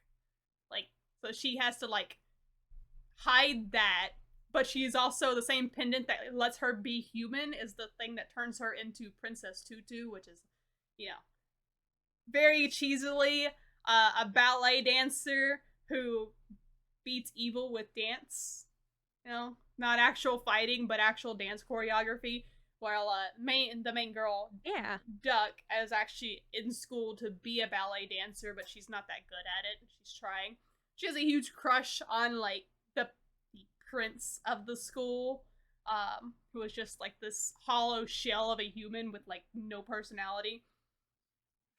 Like, so she has to like hide that, but she's also the same pendant that lets her be human is the thing that turns her into Princess Tutu, which is, you know, very cheesily a ballet dancer who beats evil with dance. You know, not actual fighting, but actual dance choreography. While the main girl, yeah, Duck, is actually in school to be a ballet dancer, but she's not that good at it. She's trying. She has a huge crush on like the prince of the school, who is just like this hollow shell of a human with like no personality.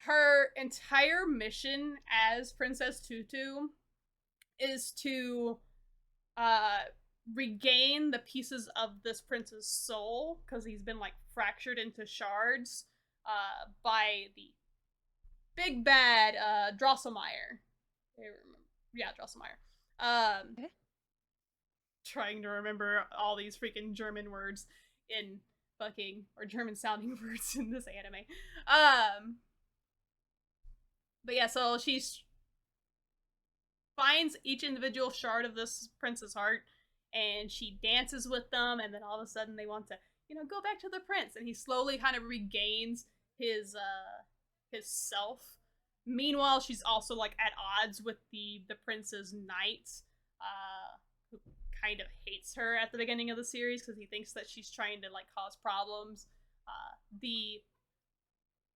Her entire mission as Princess Tutu is to regain the pieces of this prince's soul because he's been like fractured into shards by the big bad Drosselmeyer. Yeah, Drosselmeyer. Okay. Trying to remember all these freaking German words in fucking or German sounding words in this anime. But yeah, so she finds each individual shard of this prince's heart and she dances with them, and then all of a sudden they want to, you know, go back to the prince, and he slowly kind of regains his self. Meanwhile, she's also like at odds with the prince's knight, who kind of hates her at the beginning of the series because he thinks that she's trying to like cause problems. The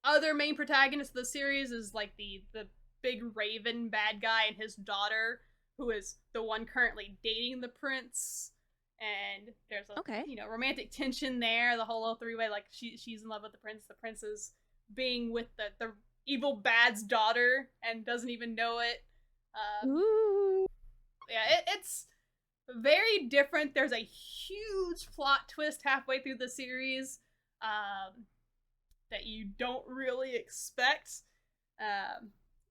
other main protagonist of the series is like the big raven bad guy and his daughter, who is the one currently dating the prince, and there's a you know, romantic tension there. The whole three-way, like she's in love with the prince is being with the evil bad's daughter and doesn't even know it. Ooh. Yeah, it's very different. There's a huge plot twist halfway through the series that you don't really expect.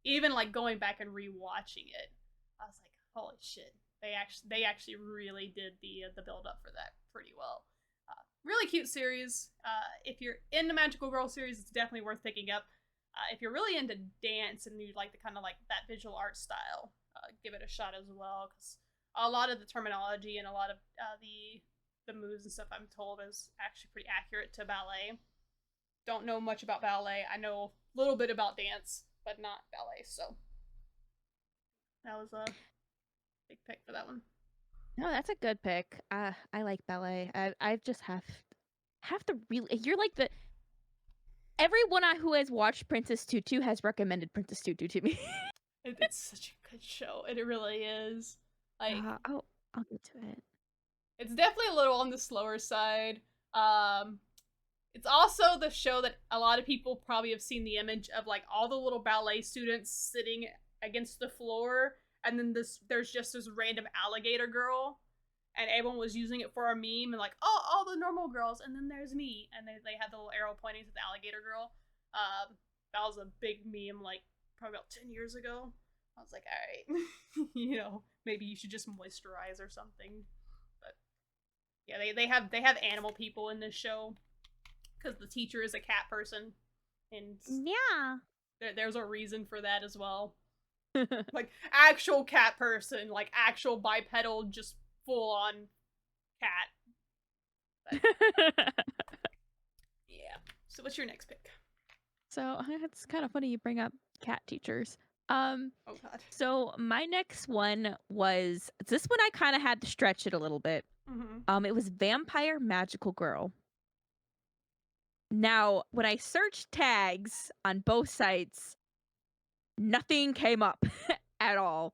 Even like going back and rewatching it, I was like, holy shit, they actually really did the build up for that pretty well. Really cute series. If you're into Magical Girl series, it's definitely worth picking up. If you're really into dance and you like the kind of like that visual art style, give it a shot as well, because a lot of the terminology and a lot of the moves and stuff, I'm told, is actually pretty accurate to ballet. Don't know much about ballet. I know a little bit about dance, but not ballet, so that was a big pick for that one. No, that's a good pick. I like ballet. I just have to really. You're like the everyone who has watched Princess Tutu has recommended Princess Tutu to me. It's such a good show. It really is. Like, I'll get to it. It's definitely a little on the slower side. It's also the show that a lot of people probably have seen the image of, like all the little ballet students sitting against the floor, and then there's just this random alligator girl, and everyone was using it for a meme and like, oh, all the normal girls, and then there's me, and they had the little arrow pointing to the alligator girl. That was a big meme, like probably about 10 years ago. I was like, all right, you know, maybe you should just moisturize or something. But yeah, they have animal people in this show because the teacher is a cat person, and yeah, there's a reason for that as well. Like actual cat person, like actual bipedal, just full on cat. But, yeah. So what's your next pick? So it's kind of funny you bring up cat teachers. Oh god. So my next one was this one. I kind of had to stretch it a little bit. It was Vampire Magical Girl. Now, when I searched tags on both sites, nothing came up at all.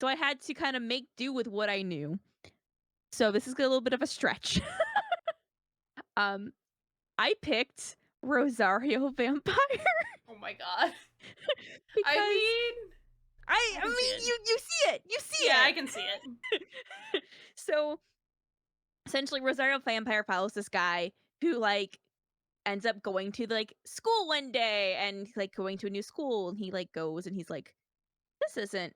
So I had to kind of make do with what I knew. So this is a little bit of a stretch. I picked Rosario Vampire. Oh my god. Because I mean you see it. You see it. Yeah, I can see it. So essentially Rosario Vampire follows this guy who like ends up going to like school one day and like going to a new school, and he like goes and he's like, this isn't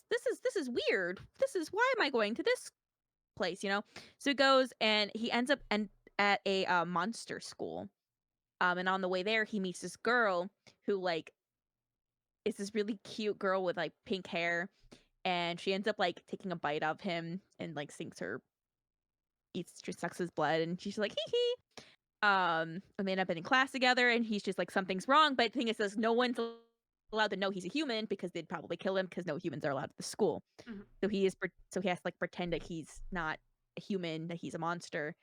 this is weird. This is, why am I going to this place, you know? So he goes and he ends up at a monster school. And on the way there he meets this girl who like is this really cute girl with like pink hair, and she ends up like taking a bite of him and like sucks his blood, and she's like hee hee. And they end up in class together, and he's just like, something's wrong. But the thing is, no one's allowed to know he's a human because they'd probably kill him because no humans are allowed at the school. So he has to like pretend that he's not a human, that he's a monster,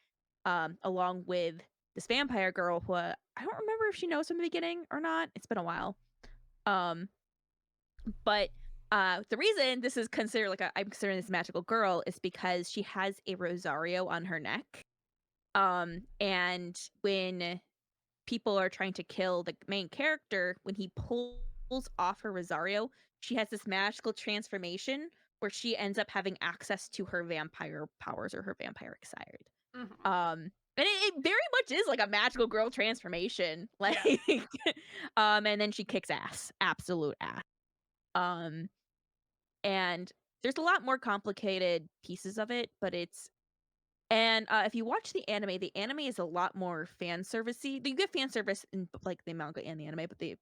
along with this vampire girl who I don't remember if she knows from the beginning or not. It's been a while. But the reason this is considered like I'm considering this magical girl is because she has a rosario on her neck. And when people are trying to kill the main character, when he pulls off her rosario, she has this magical transformation where she ends up having access to her vampire powers or her vampiric side. And it very much is like a magical girl transformation. Like and then she kicks ass. Absolute ass. And there's a lot more complicated pieces of it, but if you watch the anime is a lot more fan servicey. You get fan service in like the manga and the anime, but the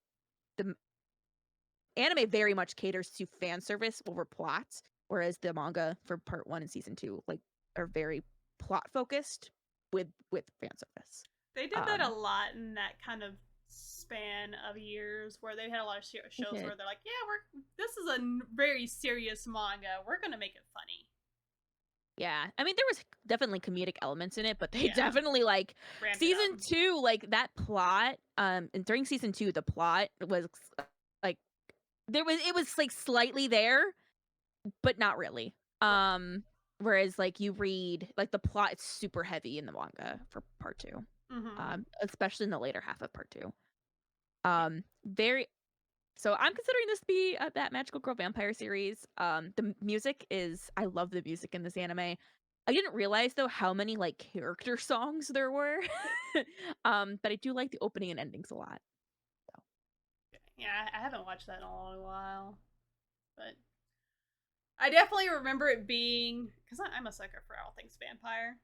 anime very much caters to fan service over plots, whereas the manga for part 1 and season 2 like are very plot focused with fan service. They did that a lot in that kind of span of years where they had a lot of shows where they're like, yeah, this is a very serious manga. We're gonna make it funny. Yeah, I mean, there was definitely comedic elements in it, but they definitely like season 2, like that plot. And during season 2, the plot was like it was like slightly there, but not really. Whereas like you read like the plot is super heavy in the manga for part 2, especially in the later half of part 2. So I'm considering this to be that Magical Girl Vampire series. The music I love the music in this anime. I didn't realize though how many like character songs there were. But I do like the opening and endings a lot. So. Yeah, I haven't watched that in a long while, but I definitely remember it being, because I'm a sucker for all things vampire.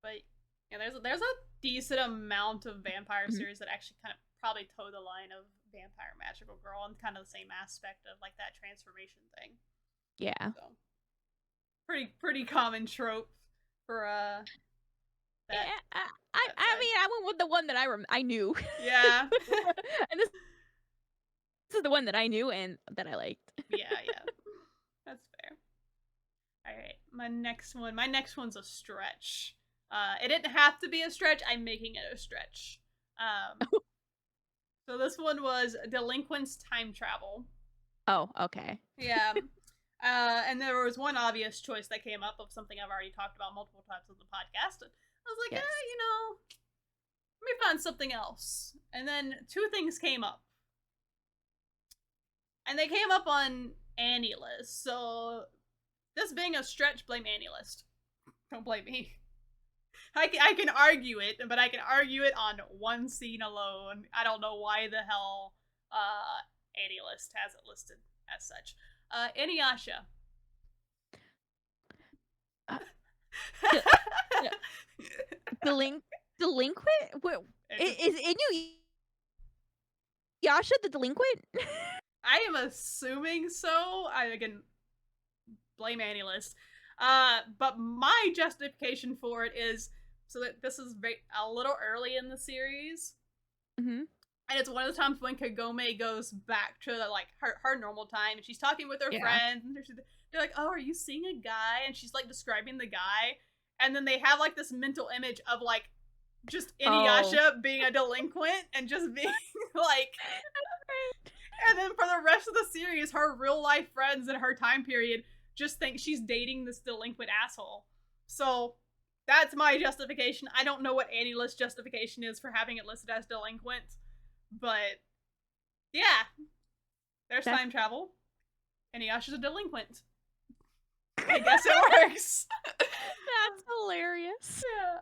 But yeah, there's a decent amount of vampire series that actually kind of probably toe the line of vampire magical girl and kind of the same aspect of like that transformation thing. Yeah. So pretty common trope for that. Yeah, I mean, I went with the one that I knew. Yeah. And this is the one that I knew and that I liked. Yeah. That's fair. All right, my next one's a stretch. It didn't have to be a stretch. I'm making it a stretch. So this one was Delinquents Time Travel. Oh, okay. Yeah. And there was one obvious choice that came up of something I've already talked about multiple times on the podcast. And I was like, let me find something else. And then 2 things came up. And they came up on Annie list. So This being a stretch, blame Annulist. Don't blame me. I can argue it, but I can argue it on one scene alone. I don't know why the hell Annulist has it listed as such. Inuyasha. Uh, de- de- delinquent? What, is Inuyasha the delinquent? I am assuming so. I again blame Annulist. But my justification for it is so that this is a little early in the series. Mm-hmm. And it's one of the times when Kagome goes back to like her normal time, and she's talking with her friends, and they're like, "Oh, are you seeing a guy?" And she's like describing the guy, and then they have like this mental image of like just Inuyasha being a delinquent and just being like, and then for the rest of the series, her real life friends in her time period just think she's dating this delinquent asshole. So that's my justification. I don't know what Annulist's justification is for having it listed as delinquent. But yeah, there's time travel. Inuyasha's a delinquent. I guess it works. That's hilarious. Yeah.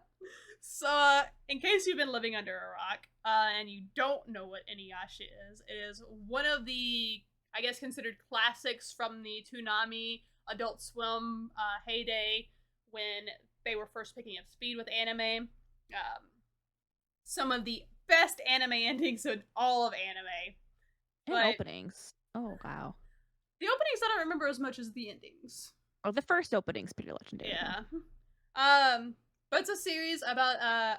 So, in case you've been living under a rock and you don't know what Inuyasha it is one of the, I guess, considered classics from the Toonami Adult Swim heyday when they were first picking up speed with anime. Some of the best anime endings of all of anime. And openings. Oh, wow. The openings I don't remember as much as the endings. Oh, the first opening's pretty legendary. Yeah. But it's a series about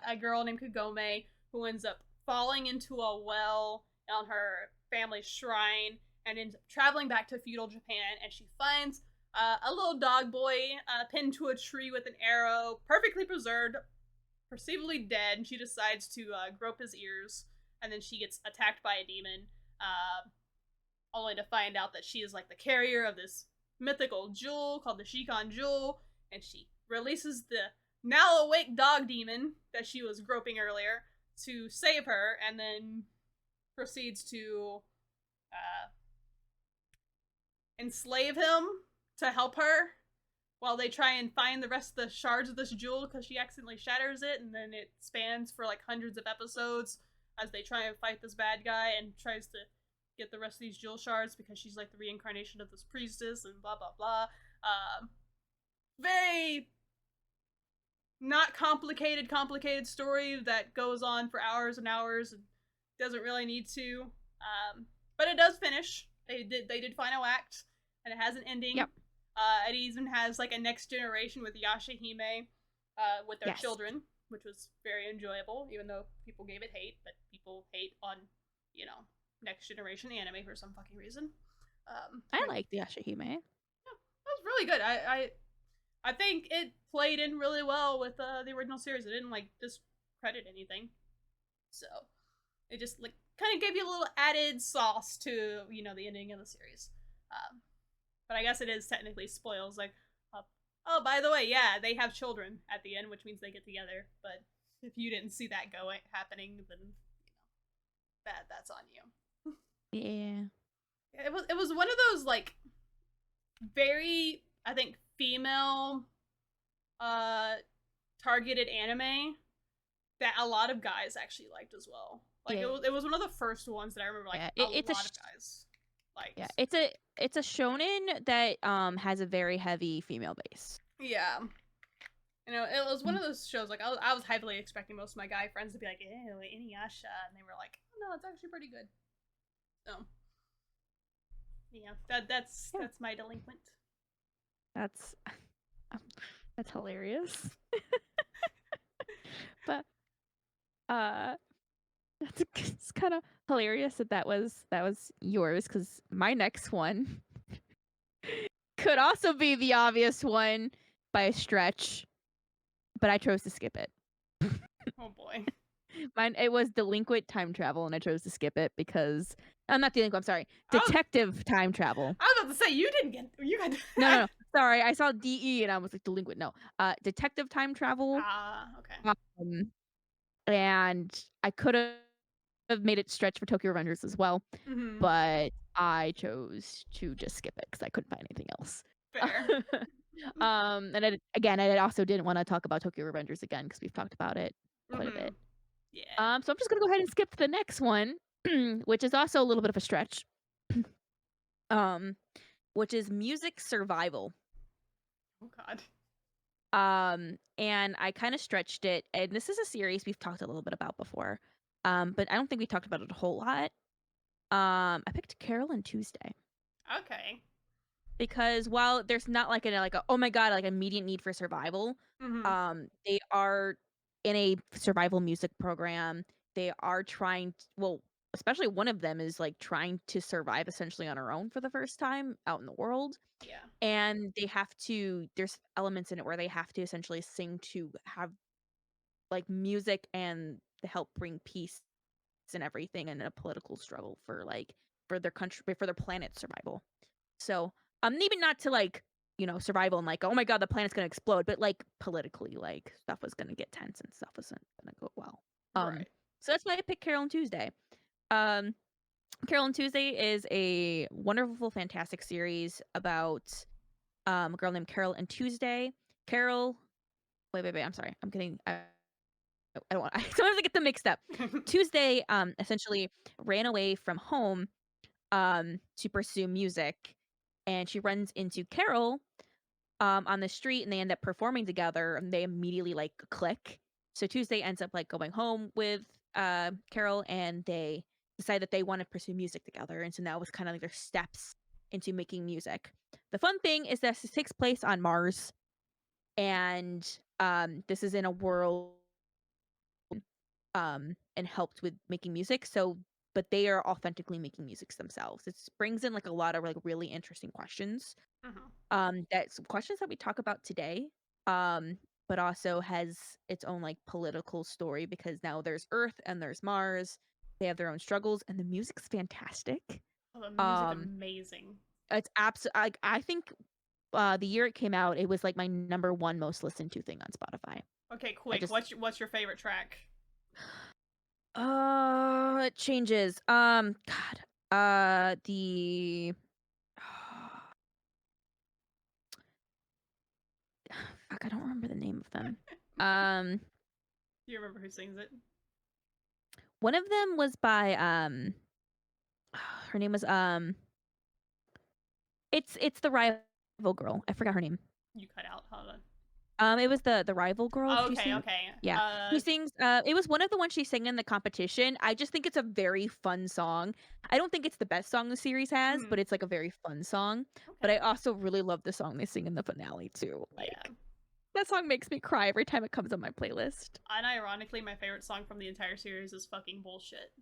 a girl named Kagome who ends up falling into a well on her family's shrine and ends up traveling back to feudal Japan, and she finds a little dog boy pinned to a tree with an arrow, perfectly preserved, perceivably dead, and she decides to grope his ears, and then she gets attacked by a demon, only to find out that she is like the carrier of this mythical jewel called the Shikon Jewel, and she releases the now awake dog demon that she was groping earlier to save her, and then proceeds to enslave him to help her while they try and find the rest of the shards of this jewel, because she accidentally shatters it, and then it spans for like hundreds of episodes as they try and fight this bad guy and tries to get the rest of these jewel shards because she's like the reincarnation of this priestess and blah blah blah. Very not complicated story that goes on for hours and hours and doesn't really need to. But it does finish. They did final act, and it has an ending. Yep. It even has like a next generation with Yashahime with their children, which was very enjoyable, even though people gave it hate, but people hate on, next generation anime for some fucking reason. I like the Yashahime. Yeah, that was really good. I think it played in really well with the original series. It didn't like discredit anything, so it just like kind of gave you a little added sauce to the ending of the series. But I guess it is technically spoils. Like, oh, by the way, yeah, they have children at the end, which means they get together. But if you didn't see that happening, then that's on you. Yeah. It was one of those like very, I think, female targeted anime that a lot of guys actually liked as well. Like it was one of the first ones that I remember like a lot of guys liked. Yeah, it's a shonen that has a very heavy female base. Yeah. It was one of those shows, like, I was heavily expecting most of my guy friends to be like, ew, Inuyasha, and they were like, oh, no, it's actually pretty good. So, yeah, that's my delinquent. That's hilarious. But, it's kind of hilarious that was yours, because my next one could also be the obvious one by a stretch, but I chose to skip it. Oh boy. It was delinquent time travel, and I chose to skip it because I'm not delinquent. I'm sorry, detective time travel. I was about to say you got no. Sorry, I saw DE and I was like delinquent. No, detective time travel. Okay. And I could have made it stretch for Tokyo Revengers as well, but I chose to just skip it because I couldn't find anything else. Fair. Again, I also didn't wanna talk about Tokyo Revengers again because we've talked about it quite a bit. Mhm. Yeah. So I'm just gonna go ahead and skip to the next one, which is also a little bit of a stretch, um, which is music survival. Oh god. And I kinda stretched it, and this is a series we've talked a little bit about before, but I don't think we talked about it a whole lot. I picked Carole and Tuesday Okay. because while there's not oh my god, like immediate need for survival, Mhm. they are in a survival music program. They are especially one of them is like trying to survive essentially on her own for the first time out in the world. Yeah. And there's elements in it where they have to essentially sing to have like music and to help bring peace and everything in a political struggle for for their country, for their planet's survival. So, maybe not to survival and like, oh my god, the planet's gonna explode, but like politically, like stuff was gonna get tense and stuff wasn't gonna go well. Um, Right. so that's why I picked Carole and Tuesday. Um, Carole and Tuesday is a wonderful, fantastic series about a girl named Carole and Tuesday. Carole, wait, I'm sorry, I don't want. I sometimes I get them mixed up. Tuesday, essentially ran away from home, to pursue music, and she runs into Carol, on the street, and they end up performing together, and they immediately like click. So Tuesday ends up like going home with Carol, and they decide that they want to pursue music together, and so now was kind of like their steps into making music. The fun thing is that this takes place on Mars, and this is in a world and helped with making music. So, but they are authentically making music themselves. It brings in like a lot of like really interesting questions. Mhm. That's questions that we talk about today. But also has its own like political story because now there's Earth and there's Mars. They have their own struggles, and the music's fantastic. Oh, the music Um, amazing. it's I think the year it came out, it was like my number one most listened to thing on Spotify. Okay, I quick. just What's your favorite track? It changes. God. The fuck, I don't remember the name of them. Um, Do you remember who sings it? one of them was by her name was it's the rival girl. I forgot her name. You cut out. Hold on. It was the rival girl. Oh, She okay, sing. okay. Yeah, she sings. It was one of the ones she sang in the competition. I just think it's a very fun song. I don't think it's the best song the series has, Mhm. but it's like a very fun song. But Okay. I also really love the song they sing in the finale too. Yeah. Like that song makes me cry every time it comes on my playlist. Unironically, my favorite song from the entire series is fucking bullshit.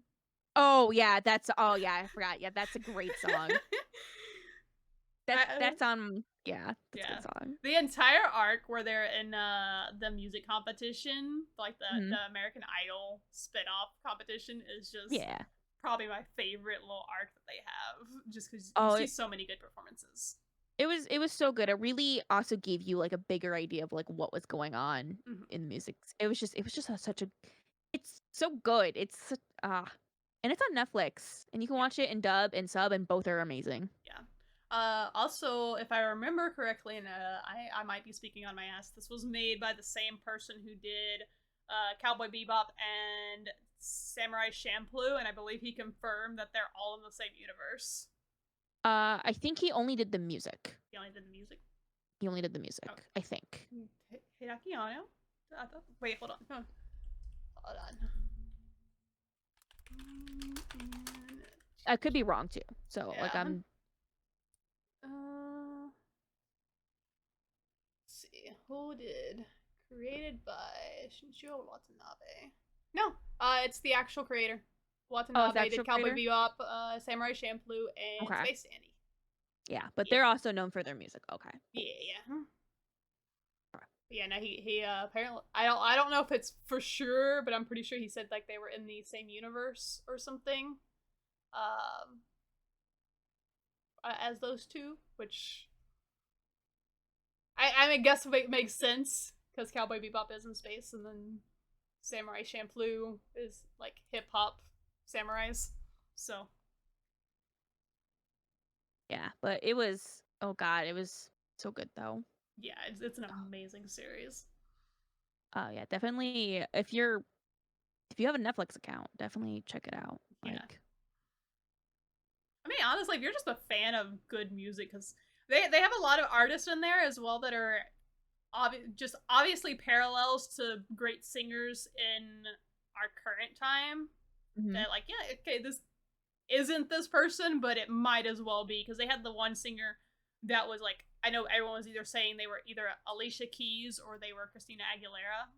Oh yeah, I forgot. Yeah, that's a great song. I, That's yeah, that's a yeah. good song. The entire arc where they're in the music competition, like Mhm. the American Idol spin-off competition, is just Yeah. probably my favorite little arc that they have. Just because you Oh, see so many good performances. it was so good. It really also gave you like a bigger idea of like what was going on Mhm. in the music. It was just such a it's so good. And it's on Netflix and you can Yeah, watch it in dub and sub and both are amazing. yeah. Also, if I remember correctly, and I might be speaking on my ass, this was made by the same person who did Cowboy Bebop and Samurai Champloo, and I believe he confirmed that they're all in the same universe. I think he only did the music. He only did the music. He only did the music, Oh, I think. Hideaki Anno? Wait, hold on. Hold on. I could be wrong too. So like Yeah. I'm Let's see. Who did? Created by Shinichiro Watanabe. No, it's the actual creator. Oh, it's the Watanabe actual did Cowboy creator? Bebop, Samurai Champloo, and Okay. Space Dandy. Yeah, but Yeah, they're also known for their music. Okay. yeah, yeah. Okay. Yeah, no, he apparently I don't know if it's for sure, but I'm pretty sure he said like they were in the same universe or something. Um, as those two, which I guess makes sense because Cowboy Bebop is in space, and then Samurai Champloo is like hip hop samurais. So Yeah, but it was oh god, it was so good though. Yeah, it's an amazing series. Oh yeah, definitely. If you have a Netflix account, definitely check it out. Yeah. Like, I mean, honestly, if you're just a fan of good music, because they have a lot of artists in there as well that are just obviously parallels to great singers in our current time. mhm. That like, yeah, okay, this isn't this person, but it might as well be because they had the one singer that was like, I know everyone was either saying they were either Alicia Keys or they were Christina Aguilera.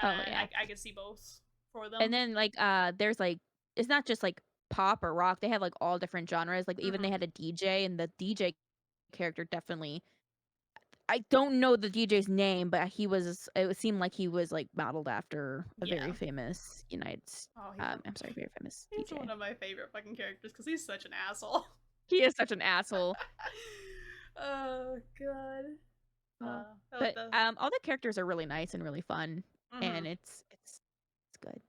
Oh yeah. I could see both for And them. then like there's like it's not just like pop or rock. They have like all different genres. Like even they Mm-hmm. had a DJ, and the DJ character definitely, I don't know the DJ's name, but it seemed like he was like modeled after a very Yeah. famous Oh, I'm sorry, very famous he's one DJ. of my favorite fucking characters because he's such an asshole. He is such an asshole. Oh god. Oh. That, But that, all the characters are really nice and really fun, mm-hmm. and it's good.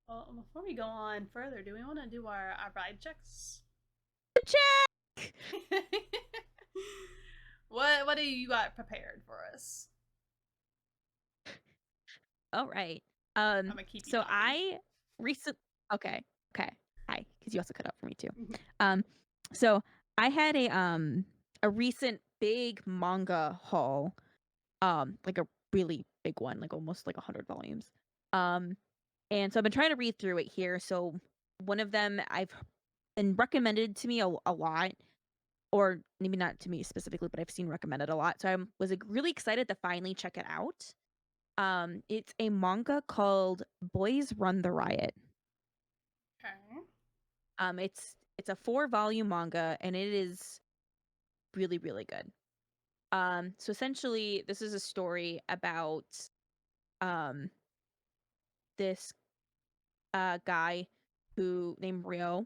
Well, before we go on further, do we want to do our ride checks? Check. What do you got prepared for us? All right. I'm gonna keep you So talking. I recent okay, okay. Hi, because you also cut out for me too. Um, so I had a recent big manga haul, like a really big one, like almost like 100 volumes. Um, and so I've been trying to read through it here. So one of them I've been recommended to me a lot, or maybe not to me specifically, but I've seen recommended a lot. So I was like, really excited to finally check it out. It's a manga called Boys Run the Riot. Okay. It's a 4 volume manga, and it is really, really good. So essentially this is a story about um this guy who named Rio.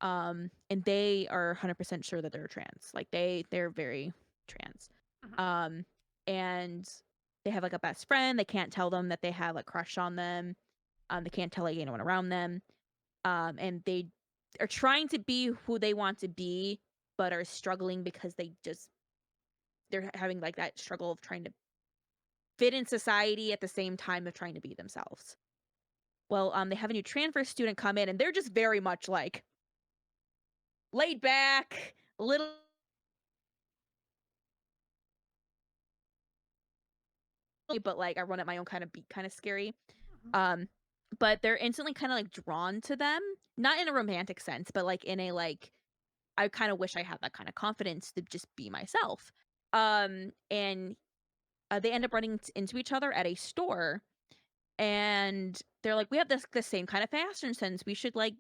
And they are 100% sure that they're trans. Like they're very trans. Mm-hmm. Um, and they have like a best friend. They can't tell them that they have a crush on them. They can't tell like anyone around them. And they are trying to be who they want to be, but are struggling because they're having like that struggle of trying to fit in society at the same time of trying to be themselves. Well, they have a new transfer student come in, and they're just very much like laid back, a little, but like I run at my own kind of beat, kind of scary. Mm-hmm. Um, but they're instantly kind of like drawn to them, not in a romantic sense, but like in a like I kind of wish I had that kind of confidence to just be myself. And they end up running into each other at a store, and they're like, "We have this the same kind of fashion sense. We should like,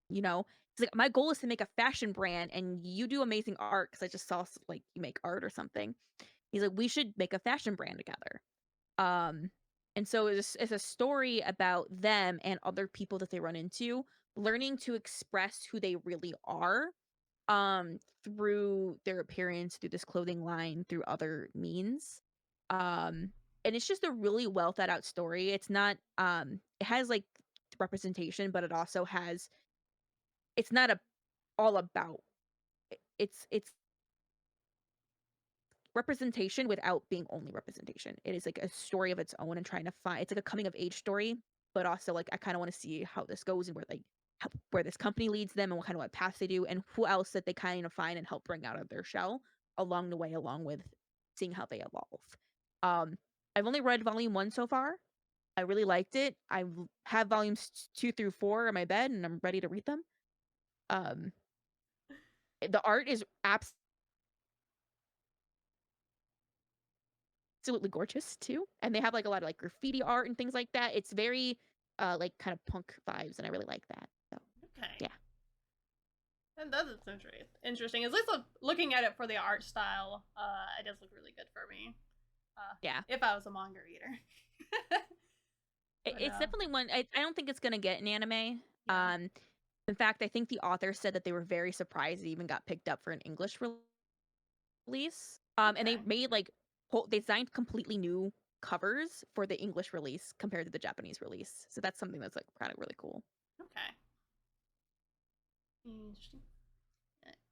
you know." It's like my goal is to make a fashion brand, and you do amazing art because I just saw like you make art or something. He's like, "We should make a fashion brand together." Um, and so it's a story about them and other people that they run into learning to express who they really are, through their appearance, through this clothing line, through other means. Um, and it's just a really well thought out story. It's not it has like representation, but it also has it's not all about it's representation without being only representation. It is like a story of its own and trying to find it's like a coming of age story, but also like I kind of want to see how this goes and where this company leads them and what kind of what paths they do and who else that they kind of find and help bring out of their shell along the way, along with seeing how they evolve. Um, I've only read volume 1 so far. I really liked it. Have volumes 2 through 4 in my bed and I'm ready to read them. Um, the art is absolutely gorgeous too, and they have, like, a lot of, like, graffiti art and things like that. It's very, like, kind of punk vibes, and I really like that, so, Okay. yeah. And that's interesting. At least looking at it for the art style, it does look really good for me. Yeah. If I was a manga reader. But It's definitely one I don't think it's gonna get an anime. yeah. In fact, I think the author said that they were very surprised it even got picked up for an English release, and they Okay. made, like, they designed completely new covers for the English release compared to the Japanese release, so that's something that's, like, kinda really cool. Okay. Interesting.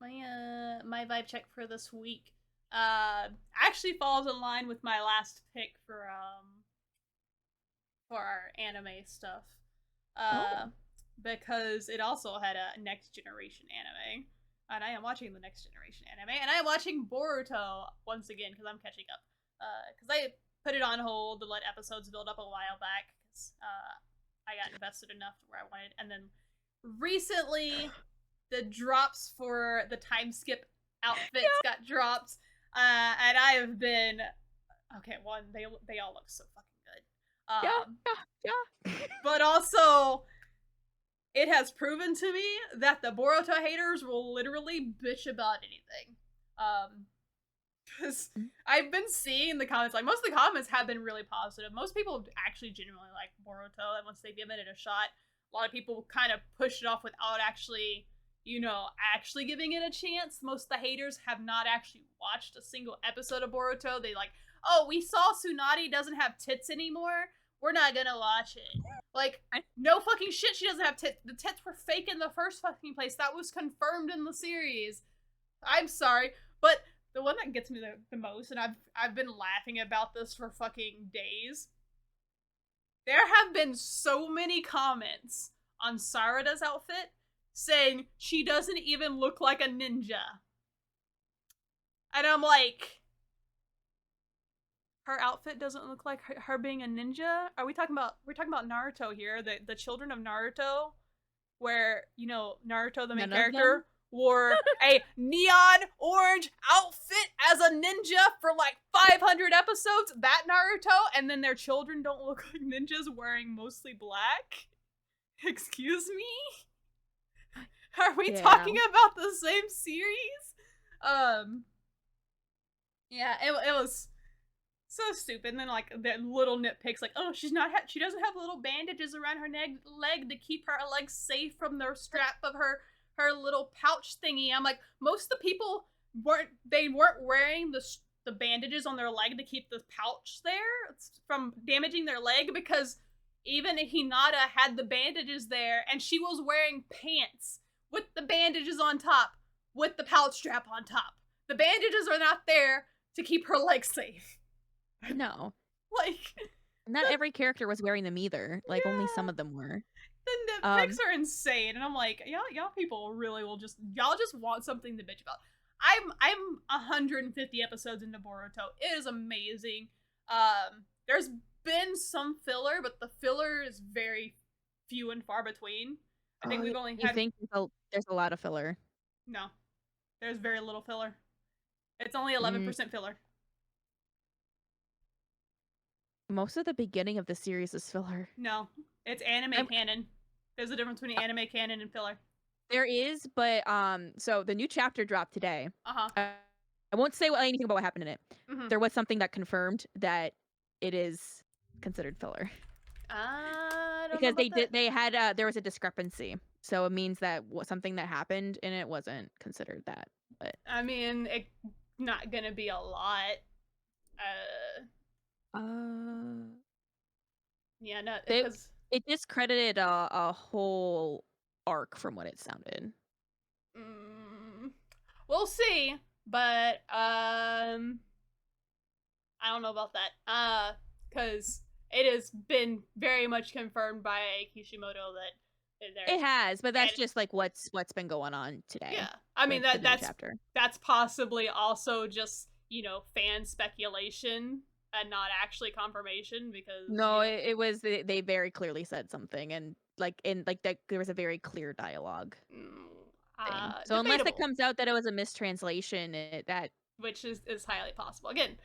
My vibe check for this week. actually falls in line with my last pick for our anime stuff. Because it also had a next generation anime. And I am watching the next generation anime, and I am watching Boruto once again because I'm catching up. Because I put it on hold to let episodes build up a while back. Because I got invested enough to where I wanted, and then recently the drops for the time skip outfits got dropped, and I have been one. They all look so fucking good. But also, it has proven to me that the Boruto haters will literally bitch about anything. Because I've been seeing the comments, like, most of the comments have been really positive. Most people actually genuinely like Boruto, and once they've given it a shot, a lot of people kind of push it off without actually, actually giving it a chance. Most of the haters have not actually watched a single episode of Boruto. They like, oh, we saw Tsunade doesn't have tits anymore. We're not gonna watch it. Like, no fucking shit, she doesn't have tits. The tits were fake in the first fucking place. That was confirmed in the series. I'm sorry, but the one that gets me the most, and I've been laughing about this for fucking days. There have been so many comments on Sarada's outfit saying she doesn't even look like a ninja. And I'm like, her outfit doesn't look like her being a ninja? We're talking about Naruto here, the children of Naruto, where, Naruto, the main character, wore a neon orange outfit as a ninja for like 500 episodes, that Naruto, and then their children don't look like ninjas wearing mostly black? Excuse me? Are we talking about the same series? Yeah, it was so stupid. And then, like, the little nitpicks, like, oh, she doesn't have little bandages around her leg to keep her legs safe from the strap of her little pouch thingy. I'm like, most of the people weren't wearing the bandages on their leg to keep the pouch there from damaging their leg, because even Hinata had the bandages there, and she was wearing pants with the bandages on top, with the pouch strap on top. The bandages are not there to keep her legs safe. No. Like, not every character was wearing them either. Like, only some of them were. The nitpicks are insane, and I'm like, y'all people really will y'all just want something to bitch about. I'm 150 episodes into Boruto. It is amazing. There's been some filler, but the filler is very few and far between. I think we've only had. You think there's a lot of filler? No, there's very little filler. It's only 11% filler. Most of the beginning of the series is filler. No, it's anime canon. There's a difference between anime canon and filler. There is, but so the new chapter dropped today. I won't say anything about what happened in it. There was something that confirmed that it is considered filler. Because there was a discrepancy, so it means that something that happened in it wasn't considered that. But I mean, it's not gonna be a lot. Yeah, no, because it discredited a whole arc from what it sounded. We'll see, but I don't know about that. Because it has been very much confirmed by Kishimoto that it has, but that's just like what's been going on today. Yeah, I mean that's possibly also just fan speculation and not actually confirmation, because it was they very clearly said something, and there was a very clear dialogue. So debatable. Unless it comes out that it was a mistranslation, which is highly possible. Again,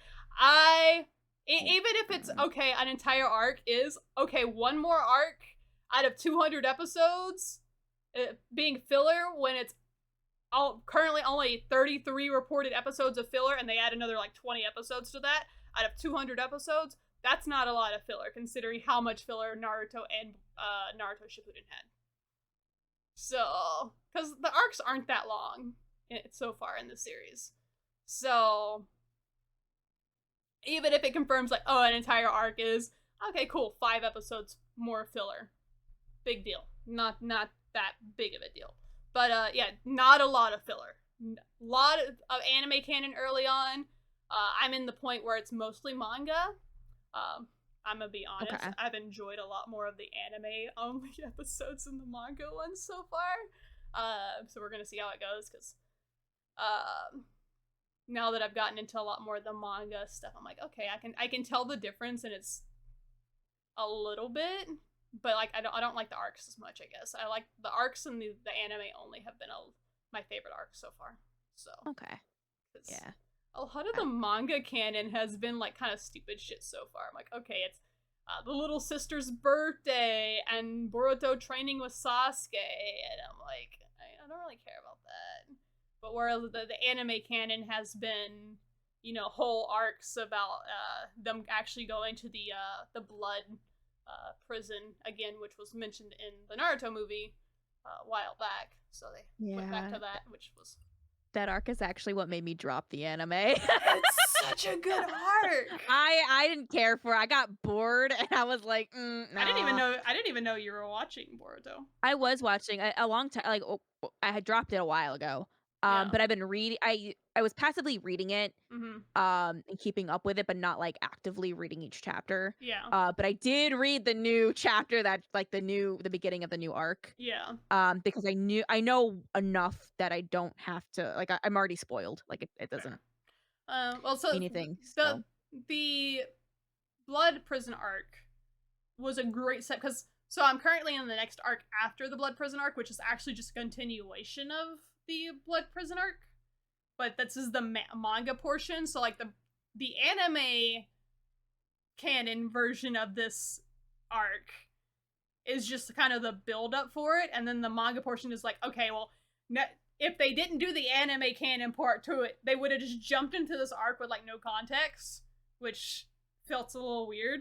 even if it's okay, an entire arc is okay. One more arc out of 200 episodes being filler, when it's currently only 33 reported episodes of filler, and they add another like 20 episodes to that out of 200 episodes. That's not a lot of filler, considering how much filler Naruto and Naruto Shippuden had. So, because the arcs aren't that long so far in the series. So, even if it confirms like, oh, an entire arc is, okay, cool, 5 episodes more filler. Big deal. Not that big of a deal. But yeah, not a lot of filler. A lot of anime canon early on. I'm in the point where it's mostly manga. I'm gonna be honest, Okay. I've enjoyed a lot more of the anime only episodes than the manga ones so far. So we're gonna see how it goes, because now that I've gotten into a lot more of the manga stuff, I'm like, okay, I can tell the difference, and it's a little bit, but like I don't like the arcs as much. I guess I like the arcs, and the anime only have been my favorite arc so far. So Okay. Yeah. a lot of the manga canon has been like kind of stupid shit so far. I'm like, okay, it's the little sister's birthday and Boruto training with Sasuke, and I'm like, I don't really care about that. But whereas the anime canon has been, you know, whole arcs about them actually going to the blood prison again, which was mentioned in the Naruto movie a while back. So they went back to that, which was that arc is actually what made me drop the anime. It's such a good arc. I didn't care for it. I got bored and I was like, nah. I didn't even know you were watching Boruto. I was watching a long time, like I had dropped it a while ago. But I've been reading. I was passively reading it, and keeping up with it, but not like actively reading each chapter. Yeah. But I did read the new chapter, that like the beginning of the new arc. Yeah. Because I know enough that I don't have to, like, I'm already spoiled. Like it doesn't. Well, so anything. The blood prison arc was a great set, because so I'm currently in the next arc after the blood prison arc, which is actually just a continuation of the blood prison arc, but this is the manga portion. So like the anime canon version of this arc is just kind of the build up for it, and then the manga portion is like, okay, well, if they didn't do the anime canon part to it, they would have just jumped into this arc with like no context, which felt a little weird.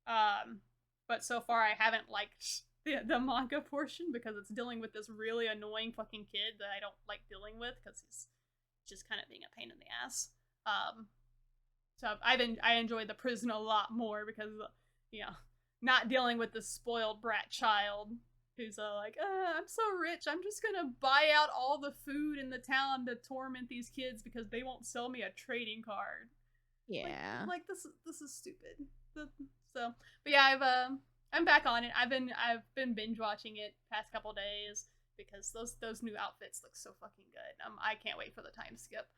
But so far I haven't liked the manga portion, because it's dealing with this really annoying fucking kid that I don't like dealing with, because he's just kind of being a pain in the ass. So I enjoyed the prison a lot more, because, you know, not dealing with this spoiled brat child who's like, I'm so rich, I'm just gonna buy out all the food in the town to torment these kids because they won't sell me a trading card. Yeah. Like this is stupid. So, but yeah, I'm back on it. I've been binge watching it past couple days, because those new outfits look so fucking good. I can't wait for the time skip.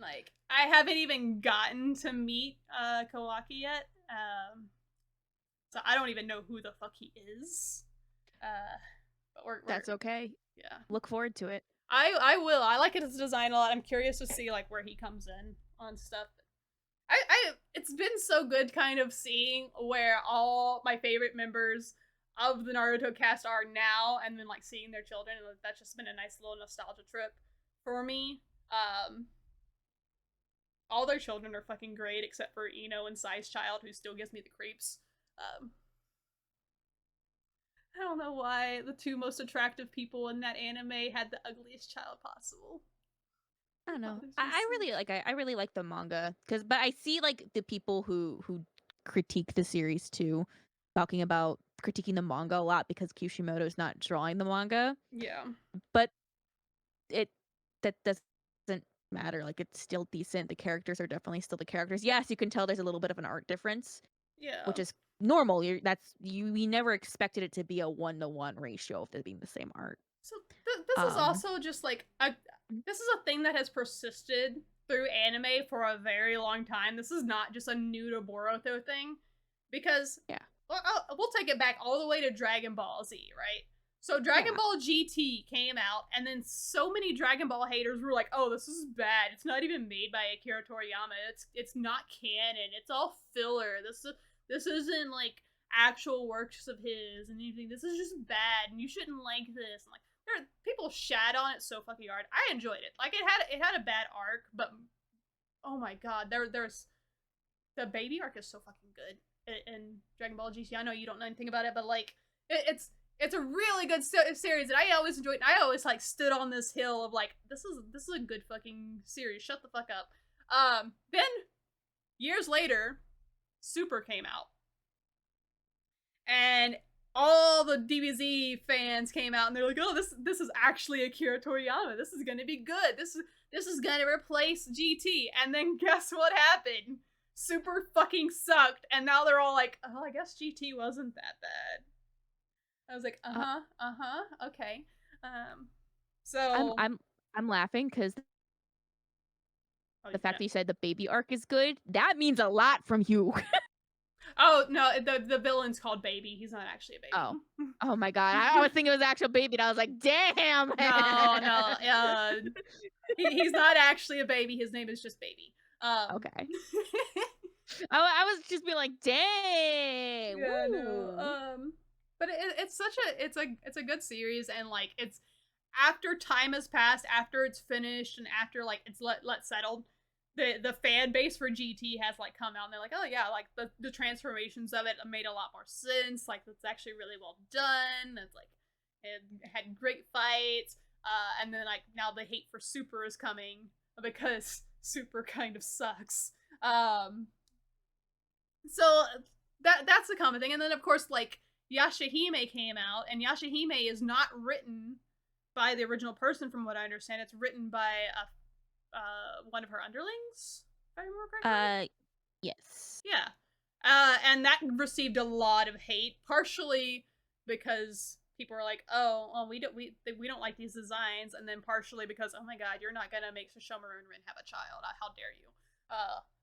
Like I haven't even gotten to meet Kawaki yet. So I don't even know who the fuck he is. But we're that's okay. Yeah. Look forward to it. I will. I like his design a lot. I'm curious to see like where he comes in on stuff. It's been so good kind of seeing where all my favorite members of the Naruto cast are now, and then like seeing their children, and that's just been a nice little nostalgia trip for me. All their children are fucking great, except for Ino and Sai's child, who still gives me the creeps. I don't know why the two most attractive people in that anime had the ugliest child possible. I don't know. I really like the manga, but I see like the people who critique the series too, talking about critiquing the manga a lot because Kishimoto's not drawing the manga. Yeah. But that doesn't matter. Like, it's still decent. The characters are definitely still the characters. Yes, you can tell there's a little bit of an art difference. Yeah. Which is normal. We never expected it to be a 1-to-1 ratio of it being the same art. So this is also just like this is a thing that has persisted through anime for a very long time. This is not just a new to Boruto thing, because we'll take it back all the way to Dragon Ball Z, right? So Dragon Ball GT came out, and then so many Dragon Ball haters were like, "Oh, this is bad. It's not even made by Akira Toriyama. It's not canon. It's all filler. This isn't like actual works of his and anything. This is just bad, and you shouldn't like this." And like, people shat on it so fucking hard. I enjoyed it. Like, it had a bad arc, but oh my god, there's the baby arc is so fucking good in Dragon Ball GT. I know you don't know anything about it, but like it's a really good series that I always enjoyed. And I always like stood on this hill of like, this is a good fucking series. Shut the fuck up. Then years later, Super came out, and all the DBZ fans came out, and they're like, "Oh, this is actually Akira Toriyama. This is gonna be good. This this is gonna replace GT. And then guess what happened? Super fucking sucked. And now they're all like, oh, I guess GT wasn't that bad. I was like, okay. So I'm laughing because oh, the fact yeah. that you said the baby arc is good, that means a lot from you. Oh no, the villain's called Baby. He's not actually a baby. Oh my god. I was thinking it was actual baby and I was like, damn. No. He's not actually a baby. His name is just Baby. Okay. I was just being like, dang. Yeah, no. But it's a good series, and like it's after time has passed, after it's finished, and after like it's let settled, the fan base for GT has like come out and they're like, oh yeah, like the transformations of it made a lot more sense. Like it's actually really well done. It's like it had great fights. And then like now the hate for Super is coming because Super kind of sucks. So that's the common thing. And then of course like Yashahime came out, and Yashahime is not written by the original person from what I understand. It's written by one of her underlings, if I remember correctly. Yes. Yeah. And that received a lot of hate, partially because people were like, oh, well, we don't like these designs, and then partially because, oh my god, you're not gonna make Sesshomaru and Rin have a child. How dare you?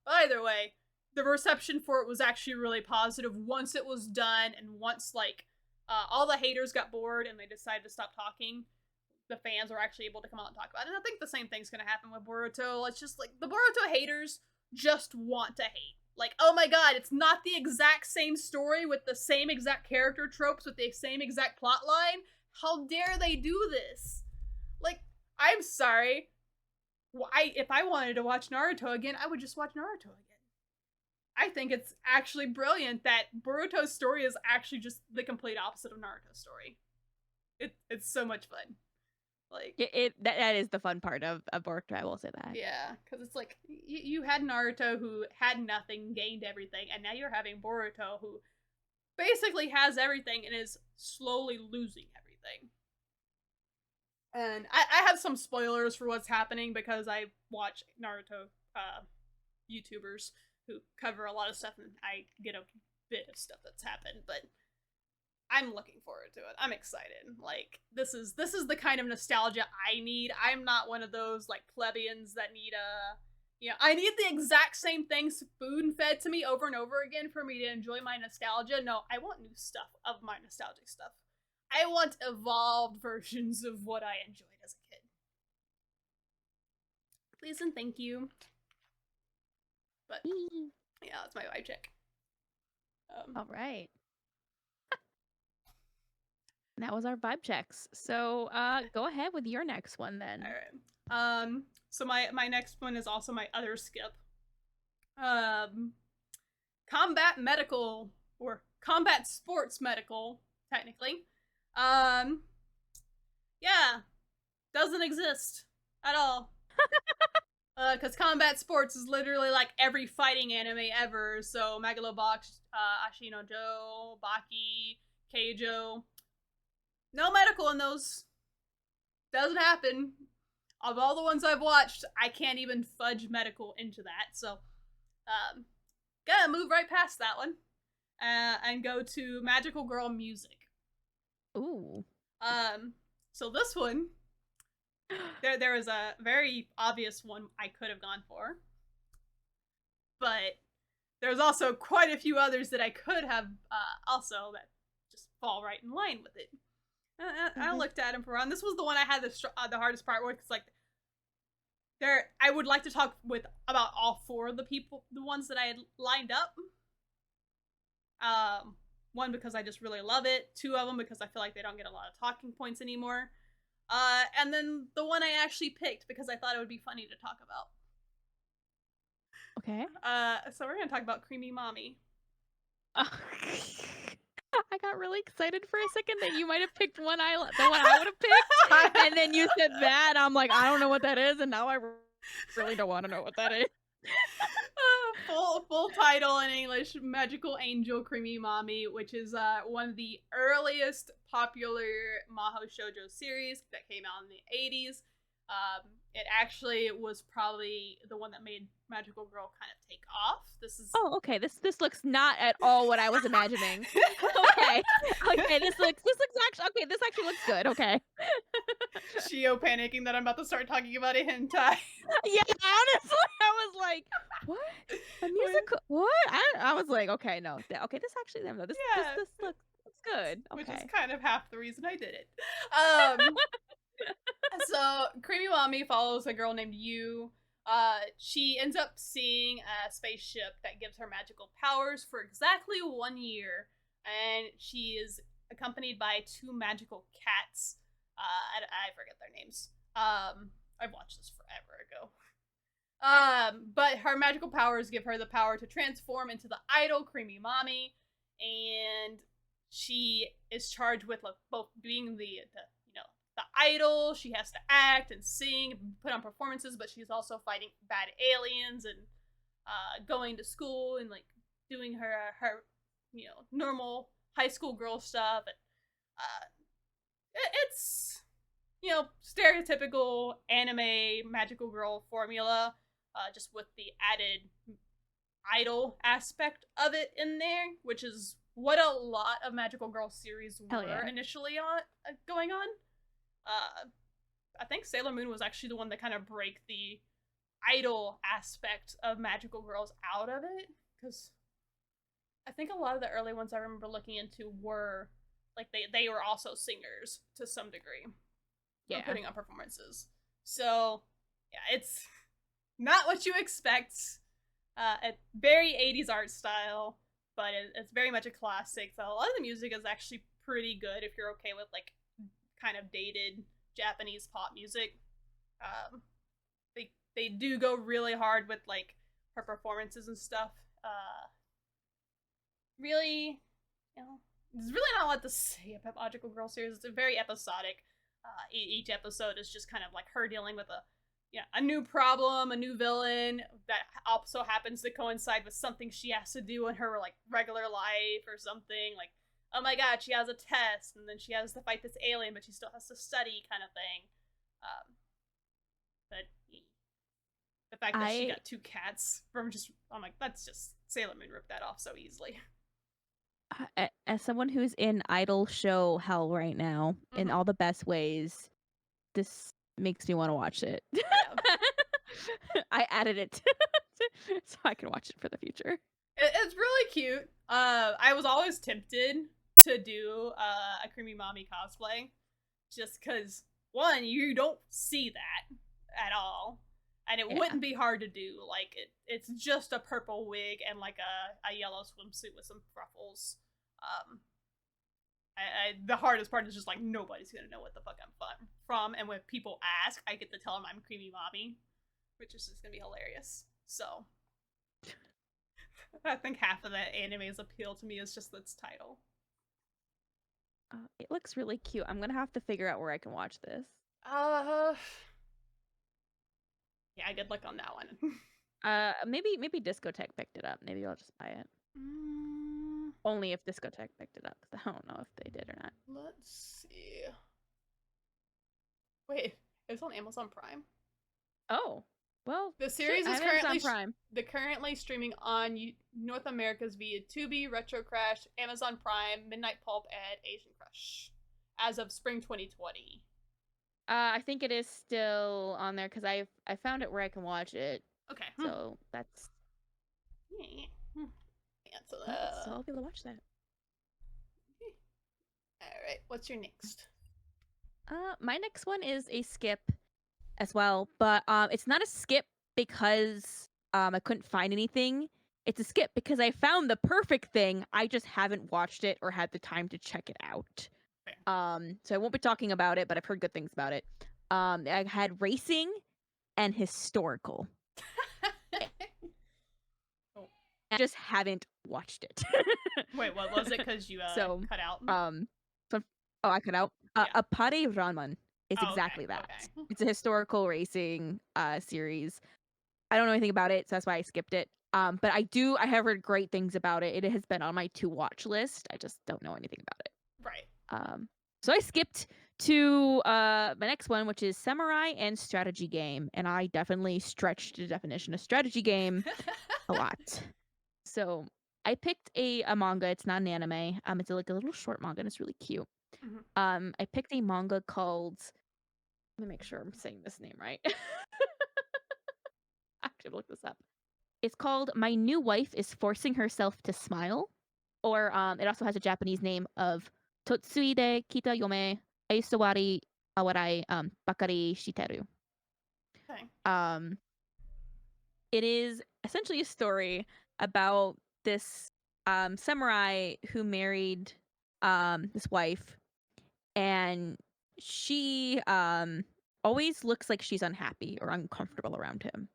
But either way, the reception for it was actually really positive once it was done, and once like all the haters got bored and they decided to stop talking, the fans were actually able to come out and talk about it. And I think the same thing's gonna happen with Boruto. It's just like the Boruto haters just want to hate. Like, oh my god, it's not the exact same story with the same exact character tropes with the same exact plot line. How dare they do this? Like, I'm sorry. If I wanted to watch Naruto again, I would just watch Naruto again. I think it's actually brilliant that Boruto's story is actually just the complete opposite of Naruto's story. It's so much fun. Like that is the fun part of Boruto, I will say that. Yeah, because it's like you had Naruto who had nothing, gained everything, and now you're having Boruto who basically has everything and is slowly losing everything. And I have some spoilers for what's happening because I watch Naruto YouTubers who cover a lot of stuff, and I get a bit of stuff that's happened, but I'm looking forward to it. I'm excited. Like, this is the kind of nostalgia I need. I'm not one of those, like, plebeians that need I need the exact same things spoon-fed to me over and over again for me to enjoy my nostalgia. No, I want new stuff of my nostalgic stuff. I want evolved versions of what I enjoyed as a kid. Please and thank you. But, yeah, that's my vibe check. All right. That was our vibe checks. So go ahead with your next one then. All right. So my next one is also my other skip. Combat medical, or combat sports medical, technically. Yeah. Doesn't exist at all. Because combat sports is literally like every fighting anime ever. So Megalobox, Ashino Joe, Baki, Keijo. No medical in those. Doesn't happen. Of all the ones I've watched, I can't even fudge medical into that. So, gonna move right past that one. And go to Magical Girl Music. Ooh. So this one, there was a very obvious one I could have gone for. But there's also quite a few others that I could have also that just fall right in line with it. I looked at him for on. This was the one I had the hardest part with, because like I would like to talk about all four of the ones that I had lined up. One because I just really love it. Two of them because I feel like they don't get a lot of talking points anymore. And then the one I actually picked because I thought it would be funny to talk about. Okay. So we're gonna talk about Creamy Mami. I got really excited for a second that you might have picked the one I would have picked, and then you said that, and I'm like, I don't know what that is, and now I really don't want to know what that is. Full title in English: Magical Angel Creamy Mami, which is one of the earliest popular Mahou shoujo series that came out in the 80s. It actually was probably the one that made Magical Girl kind of take off. This is Oh, okay. This looks not at all what I was imagining. Okay. Okay, this actually looks good. Okay. Shio panicking that I'm about to start talking about a hentai. Yeah, honestly, I was like, "What? A musical? What?" I was like, "Okay, no. Okay, this actually no, Yeah, this looks good." which is Okay. kind of half the reason I did it. So Creamy Mommy follows a girl named Yu. She ends up seeing a spaceship that gives her magical powers for exactly 1 year, and she is accompanied by two magical cats. I forget their names. I've watched this forever ago. But her magical powers give her the power to transform into the idol Creamy Mommy, and she is charged with like, both being the the idol. She has to act and sing and put on performances, but she's also fighting bad aliens and going to school and like doing her normal high school girl stuff. And it's stereotypical anime magical girl formula, just with the added idol aspect of it in there, which is what a lot of magical girl series were initially going on. I think Sailor Moon was actually the one that kind of break the idol aspect of magical girls out of it, because I think a lot of the early ones I remember looking into were like they were also singers to some degree. Yeah, putting on performances. So yeah, it's not what you expect. A very 80s art style, but it's very much a classic. So a lot of the music is actually pretty good if you're okay with like kind of dated Japanese pop music. They do go really hard with like her performances and stuff. Really, there's really not a lot to say about Magical Girl series. It's a very episodic. Each episode is just kind of like her dealing with a new problem, a new villain that also happens to coincide with something she has to do in her like regular life or something. Like, oh my god, she has a test and then she has to fight this alien, but she still has to study, kind of thing. But the fact that she got two cats from I'm like, that's just Sailor Moon ripped that off so easily. As someone who's in idol show hell right now, in all the best ways, this makes me want to watch it. Yeah. I added it so I can watch it for the future. It's really cute. I was always tempted to do a Creamy Mommy cosplay, just because one, you don't see that at all, and it wouldn't be hard to do. Like it's just a purple wig and like a yellow swimsuit with some ruffles. The hardest part is just like nobody's gonna know what the fuck I'm from, and when people ask, I get to tell them I'm Creamy Mommy, which is just gonna be hilarious. So I think half of the anime's appeal to me is just its title. It looks really cute. I'm gonna have to figure out where I can watch this. Yeah, good luck on that one. Maybe Discotheque picked it up. Maybe I'll just buy it. Only if Discotheque picked it up, because I don't know if they did or not. Let's see. Wait, it's on Amazon Prime. Oh, well, the series is currently streaming on North America's via Tubi, Retro Crash, Amazon Prime, Midnight Pulp, and Asian Crush as of spring 2020. I think it is still on there because I found it where I can watch it. Okay. So that's so I'll be able to watch that. Alright, what's your next? My next one is a skip as well, but it's not a skip because I couldn't find anything. It's a skip because I found the perfect thing. I just haven't watched it or had the time to check it out. So I won't be talking about it, but I've heard good things about it. I had racing and historical. I just haven't watched it. Wait, what was it? Because you cut out? I cut out. A Pare Ramen is exactly that. Okay. It's a historical racing series. I don't know anything about it, so that's why I skipped it. But I have heard great things about it. It has been on my to watch list. I just don't know anything about it. Right. So I skipped to my next one, which is samurai and strategy game, and I definitely stretched the definition of strategy game a lot. So I picked a manga. It's not an anime. It's like a little short manga, and it's really cute. Mhm. I picked a manga called. Let me make sure I'm saying this name right. I should look this up. It's called "My New Wife is Forcing Herself to Smile," or it also has a Japanese name of "Totsuidekita Yome Aisouwarai Bakari shiteru." Okay. Um, it is essentially a story about this samurai who married this wife, and she always looks like she's unhappy or uncomfortable around him.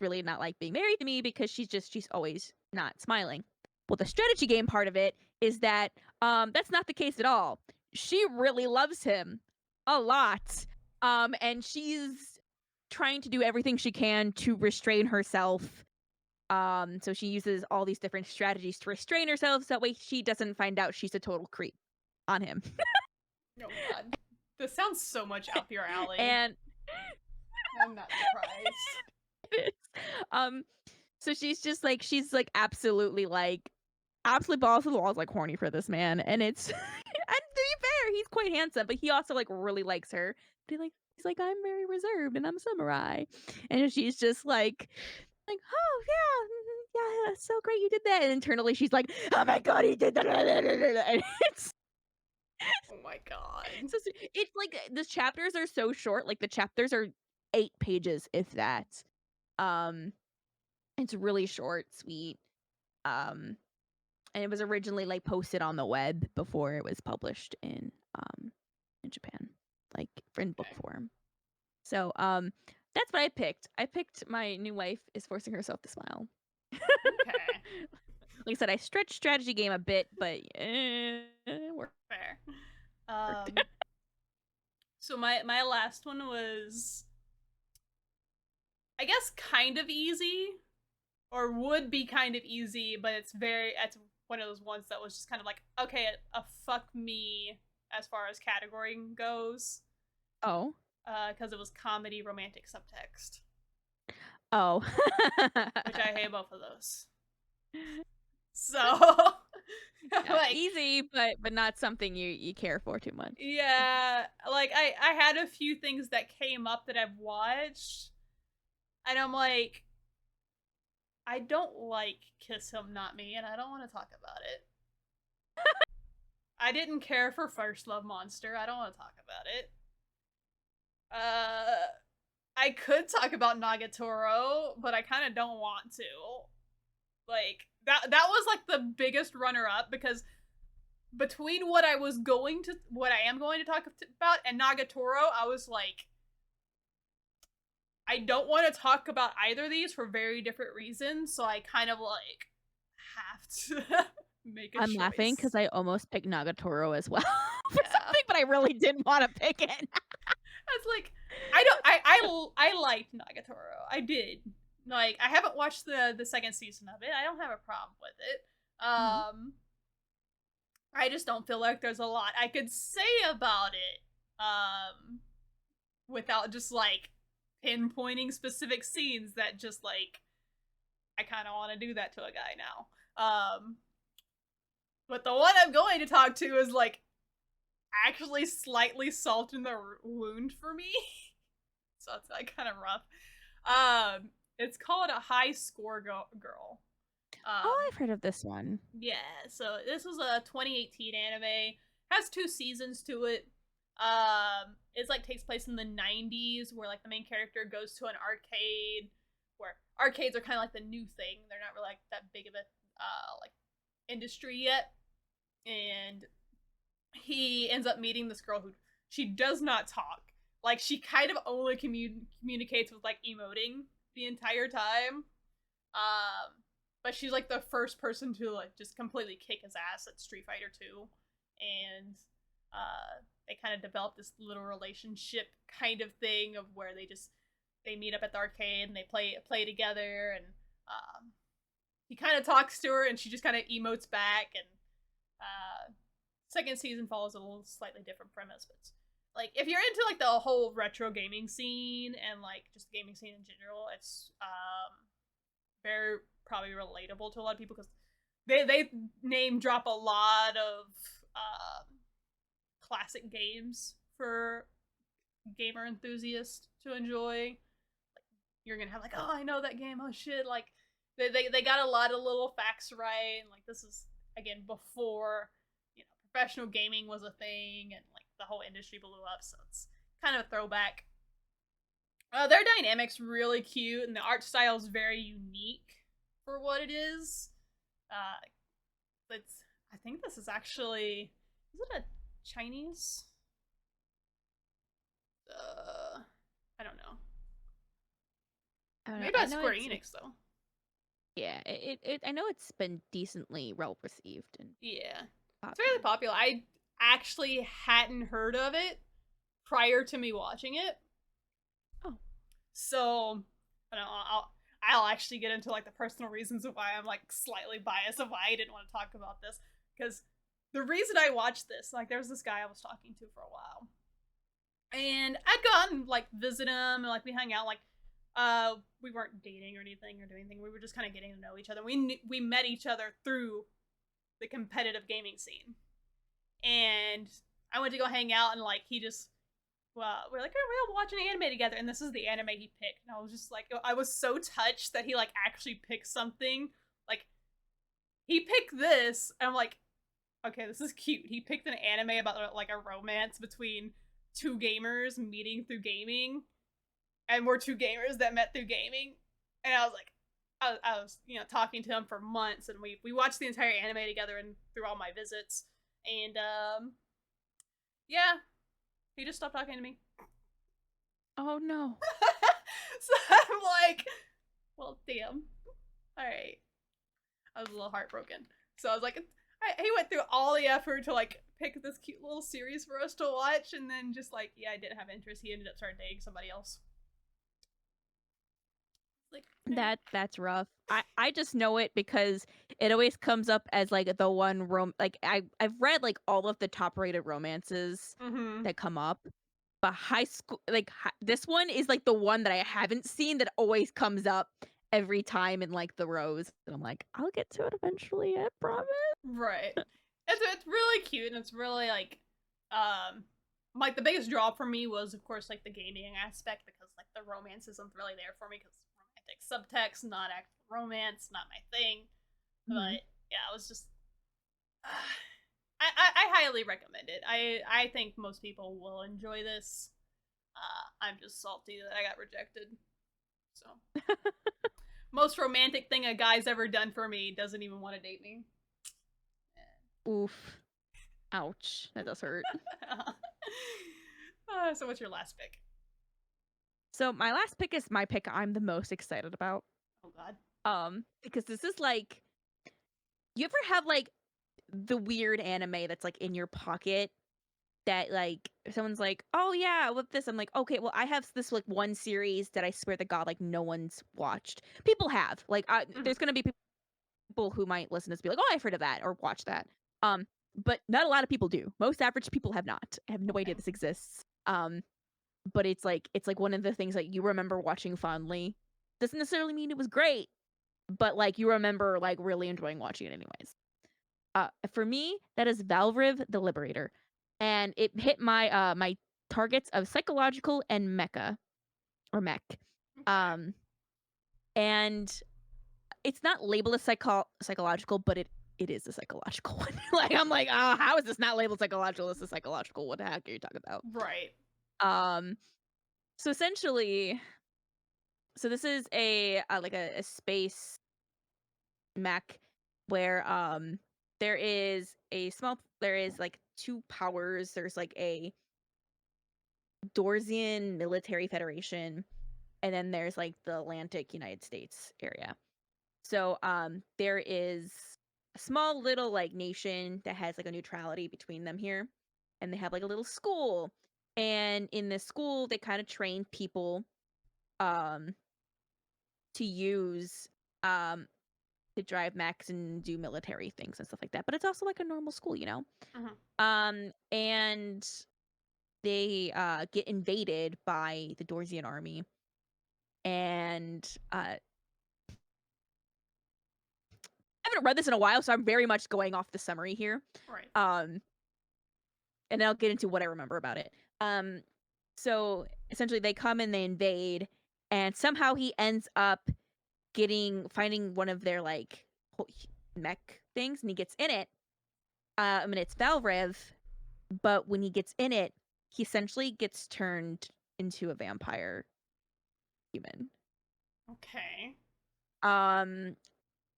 Really not like being married to me because she's always not smiling. Well, the strategy game part of it is that that's not the case at all. She really loves him a lot. And she's trying to do everything she can to restrain herself. So she uses all these different strategies to restrain herself so that way she doesn't find out she's a total creep on him. Oh god. This sounds so much up your alley. And I'm not surprised. it is. Um, so she's like absolutely balls to the walls, like horny for this man, and it's and to be fair, he's quite handsome, but he also like really likes her. But he's like I'm very reserved and I'm a samurai, and she's just like oh yeah yeah that's so great you did that, and internally she's like oh my god he did that, and it's Oh my god. it's like the chapters are so short, like the chapters are 8 pages if that. Um, it's really short, sweet. Um, and it was originally like posted on the web before it was published in Japan, like in book Okay. form. So that's what I picked. I picked My New Wife is Forcing Herself to Smile. Okay. Like I said, I stretched strategy game a bit, but it Fair. worked. So my last one was, I guess, kind of easy, or would be kind of easy, but it's one of those ones that was just kind of like, okay, a fuck me as far as category goes, Oh. because it was comedy romantic subtext, Oh. which I hate both of those. So, Yeah, like, easy, but not something you care for too much. yeah, like I had a few things that came up that I've watched, and I'm like, I don't like Kiss Him Not Me, and I don't want to talk about it. I didn't care for First Love Monster. I don't want to talk about it. I could talk about Nagatoro, but I kind of don't want to. Like that was like the biggest runner up, because between what I am going to talk about and Nagatoro, I was like, I don't want to talk about either of these for very different reasons, so I kind of like have to make a I'm laughing choice. because I almost picked Nagatoro as well for Yeah. something, but I really didn't want to pick it. I was like, I don't I liked Nagatoro. I did. Like, I haven't watched the second season of it. I don't have a problem with it. Mhm. I just don't feel like there's a lot I could say about it. Without just like pinpointing specific scenes that just like I kind of want to do that to a guy now. But the one I'm going to talk to is like actually slightly salt in the wound for me. So it's like kind of rough. It's called A High Score Girl. Oh, I've heard of this one. Yeah, so this was a 2018 anime. Has 2 seasons to it. It's like takes place in the 90s, where like the main character goes to an arcade, where arcades are kind of like the new thing. They're not really like that big of a like industry yet, and he ends up meeting this girl who she does not talk. Like, she kind of only communicates with like emoting the entire time. But she's like the first person to like just completely kick his ass at Street Fighter 2, and they kind of develop this little relationship kind of thing of where they meet up at the arcade and they play together, and he kind of talks to her and she just kind of emotes back, and second season follows a little slightly different premise, but like if you're into like the whole retro gaming scene and like just the gaming scene in general, it's very probably relatable to a lot of people because they name drop a lot of classic games for gamer enthusiasts to enjoy. Like, you're gonna have like, oh, I know that game. Oh shit! Like they got a lot of little facts right, and like this is again before professional gaming was a thing, and like the whole industry blew up. So it's kind of a throwback. Their dynamics really cute, and the art style is very unique for what it is. It's I think this is actually is it a Chinese? I don't know. Maybe that's Square Enix though. Yeah, I know it's been decently well received and yeah, it's fairly popular. I actually hadn't heard of it prior to me watching it. Oh, so I don't know. I'll actually get into like the personal reasons of why I'm like slightly biased of why I didn't want to talk about this because the reason I watched this, like, there was this guy I was talking to for a while, and I'd gone and like visit him and like we hung out. Like, we weren't dating or anything or doing anything. We were just kind of getting to know each other. We met each other through the competitive gaming scene, and I went to go hang out and like he just. Well, we're like, oh, we'll watch an anime together, and this is the anime he picked, and I was just like, I was so touched that he like actually picked something. Like, he picked this, and I'm like, okay, this is cute. He picked an anime about like a romance between two gamers meeting through gaming, and we're two gamers that met through gaming, and I was like, I was talking to him for months, and we watched the entire anime together and through all my visits, and yeah. He just stopped talking to me. Oh no. So I'm like, well, damn. Alright. I was a little heartbroken. So I was like, he went through all the effort to like pick this cute little series for us to watch, and then just like, yeah, I didn't have interest. He ended up starting dating somebody else. Like, that's rough. I just know it because it always comes up as like the one like I've read like all of the top rated romances that come up, but high school like this one is like the one that I haven't seen that always comes up every time in like the rows, and I'm like, I'll get to it eventually, I promise. Right. It's really cute, and it's really like the biggest draw for me was of course like the gaming aspect, because like the romance isn't really there for me because romantic subtext, not actual romance, not my thing. But yeah, it was just I highly recommend it. I think most people will enjoy this. I'm just salty that I got rejected. So most romantic thing a guy's ever done for me doesn't even want to date me. Oof. Ouch. That does hurt. So what's your last pick? So my last pick is my pick I'm the most excited about. Oh god. Because this is like, you ever have like the weird anime that's like in your pocket that like someone's like, oh yeah, with this, I'm like, okay, well I have this like one series that I swear to God like no one's watched. People have like there's gonna be people who might listen to this be like, oh, I've heard of that or watch that. But not a lot of people do. Most average people have not. I have no idea this exists. But it's like one of the things that you remember watching fondly. Doesn't necessarily mean it was great, but like you remember like really enjoying watching it anyways. For me, that is Valvrave the Liberator, and it hit my my targets of psychological and mecha or mech. And it's not labeled as psychological, but it is a psychological one. Like I'm like, oh, how is this not labeled psychological? This is psychological. What the heck are you talking about? Right. So essentially, so this is a like a space mech where there is like two powers. There's like a Dorsian military federation, and then there's like the Atlantic United States area. So there is a small little like nation that has like a neutrality between them here, and they have like a little school, and in this school they kind of train people um to use to drive mechs and do military things and stuff like that. But it's also like a normal school, you know? And they get invaded by the Dorsian army, and I haven't read this in a while, so I'm very much going off the summary here. Right. And I'll get into what I remember about it. So essentially they come and they invade, and somehow he ends up finding one of their like mech things, and he gets in it. I mean, it's Valvrave, but when he gets in it, he essentially gets turned into a vampire human. Okay.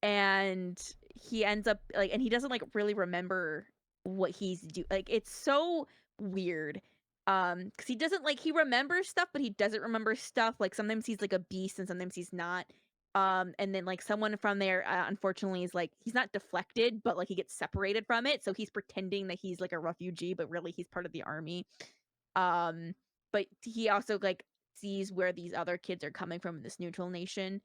And he ends up like, and he doesn't like really remember what he's like, it's so weird. Because he doesn't like, he remembers stuff, but he doesn't remember stuff. Like sometimes he's like a beast and sometimes he's not. And then like someone from there, unfortunately, is like, he's not deflected, but like he gets separated from it, so he's pretending that he's like a refugee, but really he's part of the army. But he also like sees where these other kids are coming from in this neutral nation.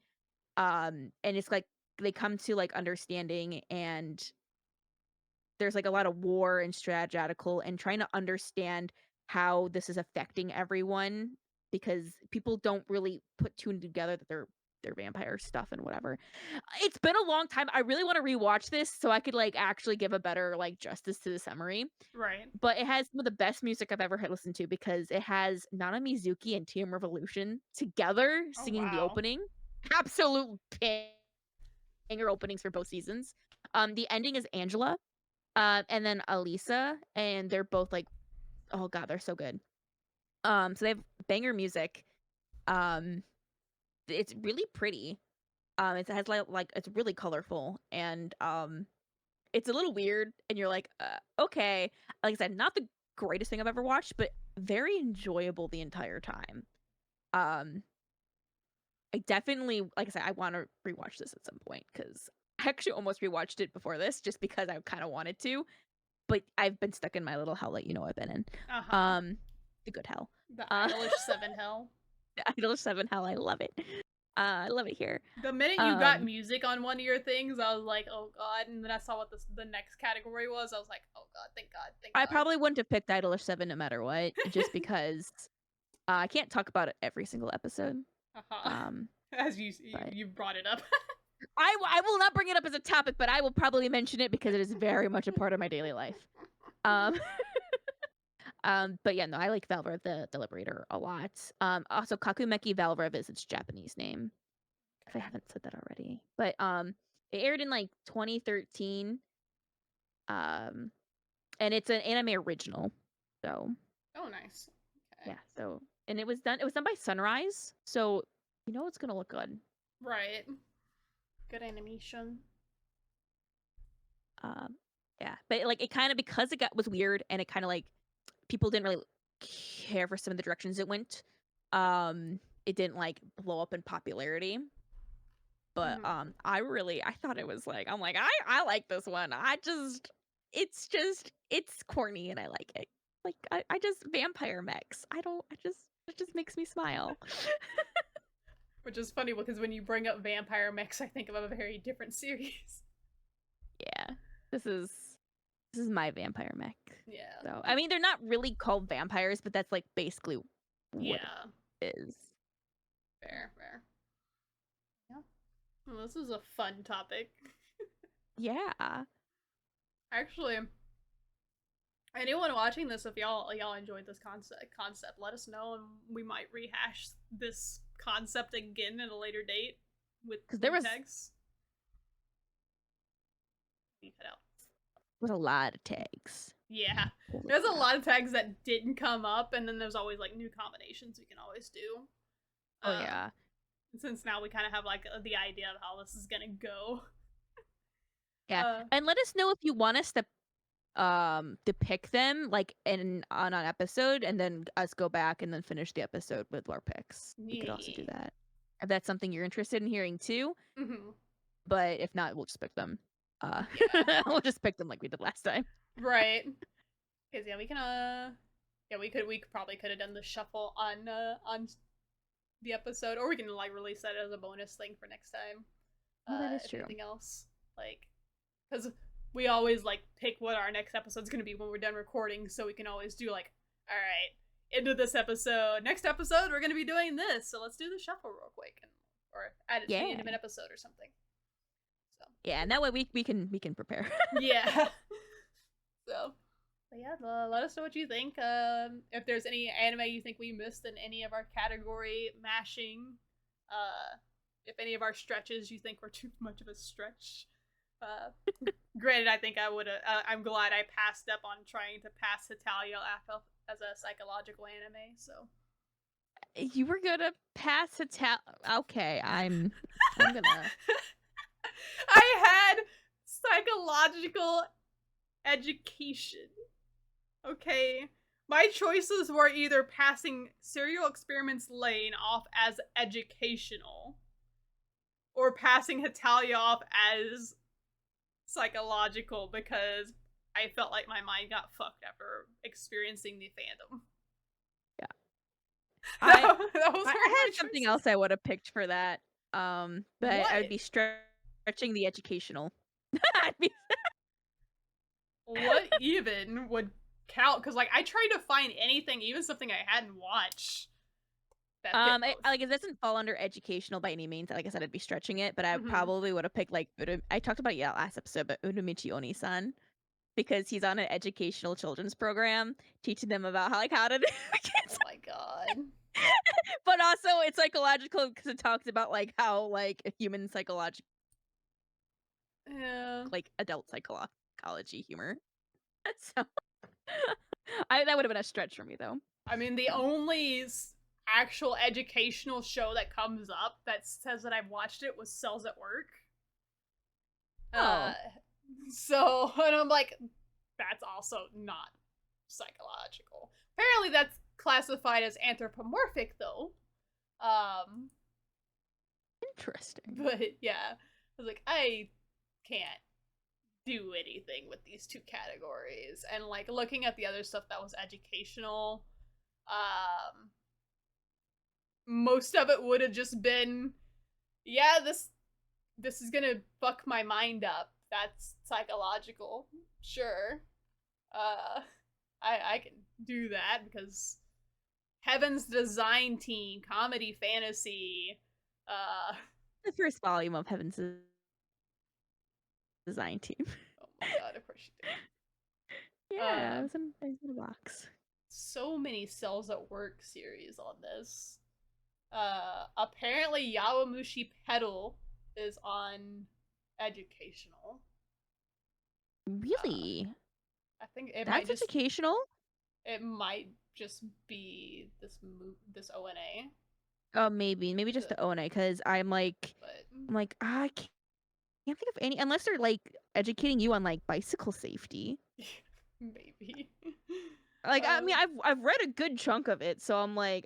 And it's like they come to like understanding, and there's like a lot of war and strategical and trying to understand how this is affecting everyone, because people don't really put two and together that they're vampire stuff and whatever. It's been a long time. I really want to rewatch this so I could like actually give a better like justice to the summary. Right. But it has some of the best music I've ever listened to, because it has Nana Mizuki and TM Revolution together Oh, singing the wow. opening. Absolute banger openings for both seasons. The ending is Angela, and then Alisa, and they're both like, oh god, they're so good. So they have banger music. It's really pretty. It has like it's really colorful, and it's a little weird, and you're like, okay. Like I said, not the greatest thing I've ever watched, but very enjoyable the entire time. Um, I definitely, like I said, I want to rewatch this at some point, because I actually almost rewatched it before this just because I kind of wanted to, but I've been stuck in my little hell that you know I've been in. Uh-huh. The good hell. The Uh, Idolish 7 hell. the Idol 7 hell. I love it. I love it here. The minute you got music on one of your things, I was like, oh god. And then I saw what the next category was. I was like, oh god, thank god, thank god. I probably wouldn't have picked Idolish 7 no matter what, just because I can't talk about it every single episode. Uh-huh. As you brought it up. I will not bring it up as a topic, but I will probably mention it because it is very much a part of my daily life. But yeah, no, I like Valvrave the Liberator a lot. Also Kakumeiki Valvrave is its Japanese name, if I haven't said that already. But it aired in like 2013. And it's an anime original. So Oh, nice. Okay. yeah, so and it was done by Sunrise, so you know it's gonna look good. Right. Good animation. Yeah, but like it kind of, because it was weird, and it kind of like people didn't really care for some of the directions it went. It didn't like blow up in popularity. But I thought it was like, I'm like, I like this one. It's corny and I like it. Like I just vampire mechs. It just makes me smile. Which is funny because when you bring up vampire mechs, I think of a very different series. Yeah. This is my vampire mech. Yeah. So I mean, they're not really called vampires, but that's like basically what it is. Fair. Yeah. Well, this is a fun topic. Yeah. Actually, anyone watching this, if y'all enjoyed this concept, let us know, and we might rehash this concept again at a later date with tags. You cut out. With a lot of tags. Yeah, there's a lot of tags that didn't come up, and then there's always like new combinations we can always do. Oh yeah. Since now we kind of have like the idea of how this is gonna go. Yeah, and let us know if you want us to pick them like on an episode, and then us go back and then finish the episode with our picks. We could also do that if that's something you're interested in hearing too. But if not, we'll just pick them. We'll just pick them like we did last time. Right. Because yeah, we can we probably could have done the shuffle on the episode, or we can like release that as a bonus thing for next time. Oh, that is true. Anything else, like, because we always like pick what our next episode's gonna be when we're done recording, so we can always do like, all right, into this episode. Next episode, we're going to be doing this. So let's do the shuffle real quick, or add it to the end of an episode or something. So yeah, and that way we can prepare. Yeah. So, but yeah, let us know what you think. If there's any anime you think we missed in any of our category mashing, if any of our stretches you think were too much of a stretch. Granted, I think I would. I'm glad I passed up on trying to pass Hitalia as a psychological anime. So you were gonna pass Hitalia. Okay, I'm gonna. I had psychological education. Okay, my choices were either passing Serial Experiments Lane off as educational, or passing Hitalia off as psychological, because I felt like my mind got fucked after experiencing the fandom. Yeah. I had something else I would have picked for that. But I would be stretching the educational. What even would count? Because like I tried to find anything, even something I hadn't watched. It doesn't fall under educational by any means. Like I said, I'd be stretching it, but I probably would have picked like I talked about it last episode, but Uramichi Oni-san, because he's on an educational children's program teaching them about how to do kids. Oh my god! But also it's psychological because it talks about like how like a human psychological, like adult psychology humor. So that would have been a stretch for me though. I mean, the only actual educational show that comes up that says that I've watched it was Cells at Work. So, and I'm like, that's also not psychological. Apparently that's classified as anthropomorphic though. Interesting. But yeah, I was like, I can't do anything with these two categories. And like looking at the other stuff that was educational, most of it would have just been, yeah, this is gonna fuck my mind up. That's psychological. Sure. I can do that because Heaven's Design Team, comedy fantasy, the first volume of Heaven's Design Team. Oh my god, of course you did. Yeah, it was in the box. So many Cells at Work series on this. Apparently Yawamushi Pedal is on educational. Really? I think it That's educational? It might just be this ONA. Oh, maybe just the ONA, because I can't think of any, unless they're like educating you on like bicycle safety. Maybe. Like I mean, I've read a good chunk of it, so I'm like,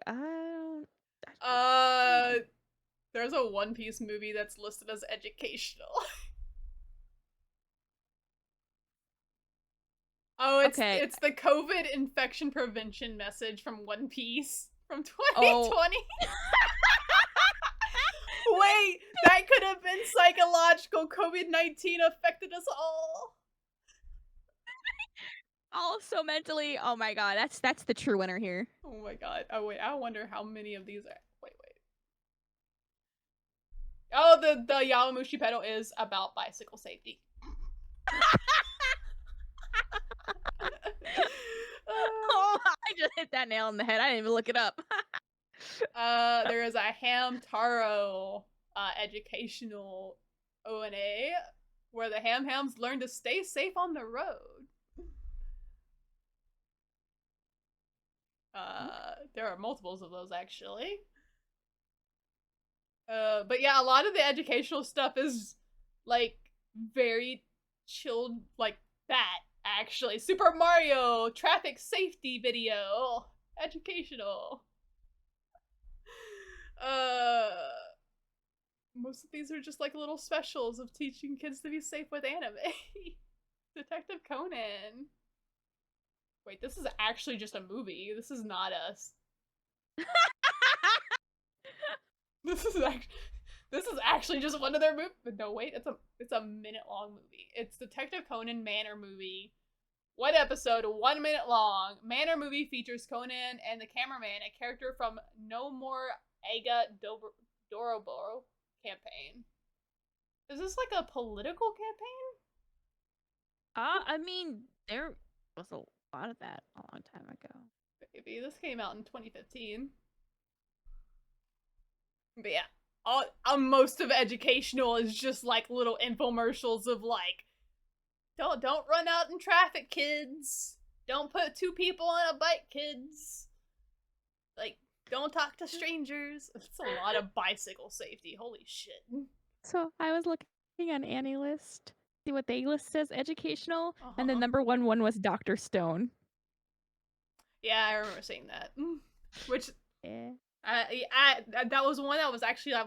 there's a One Piece movie that's listed as educational. Oh, it's the COVID infection prevention message from One Piece from 2020. Oh. Wait, that could have been psychological. COVID-19 affected us all. Also mentally, oh my god, that's the true winner here. Oh my god. Oh wait, I wonder how many of these are. Wait. Oh, the Yawamushi pedal is about bicycle safety. Oh, I just hit that nail on the head. I didn't even look it up. There is a Hamtaro educational ONA where the Ham-Hams learn to stay safe on the road. There are multiples of those actually. But yeah, a lot of the educational stuff is like very chilled, like that actually. Super Mario traffic safety video, educational. Most of these are just like little specials of teaching kids to be safe with anime. Detective Conan. Wait, this is actually just a movie. This is not us. This is actually just one of their movies. No, wait, it's a minute-long movie. It's Detective Conan Manor movie. One episode, 1 minute long. Manor movie features Conan and the cameraman, a character from No More Aga Doroboro campaign. Is this like a political campaign? I mean, there was a lot of that a long time ago. Maybe this came out in 2015. But yeah, most of educational is just like little infomercials of like, don't run out in traffic, kids. Don't put two people on a bike, kids. Like, don't talk to strangers. It's a lot of bicycle safety. Holy shit. So I was looking on Annie List, see what they list as educational, and the number one was Dr. Stone. Yeah, I remember seeing that. Which, yeah. That was one I was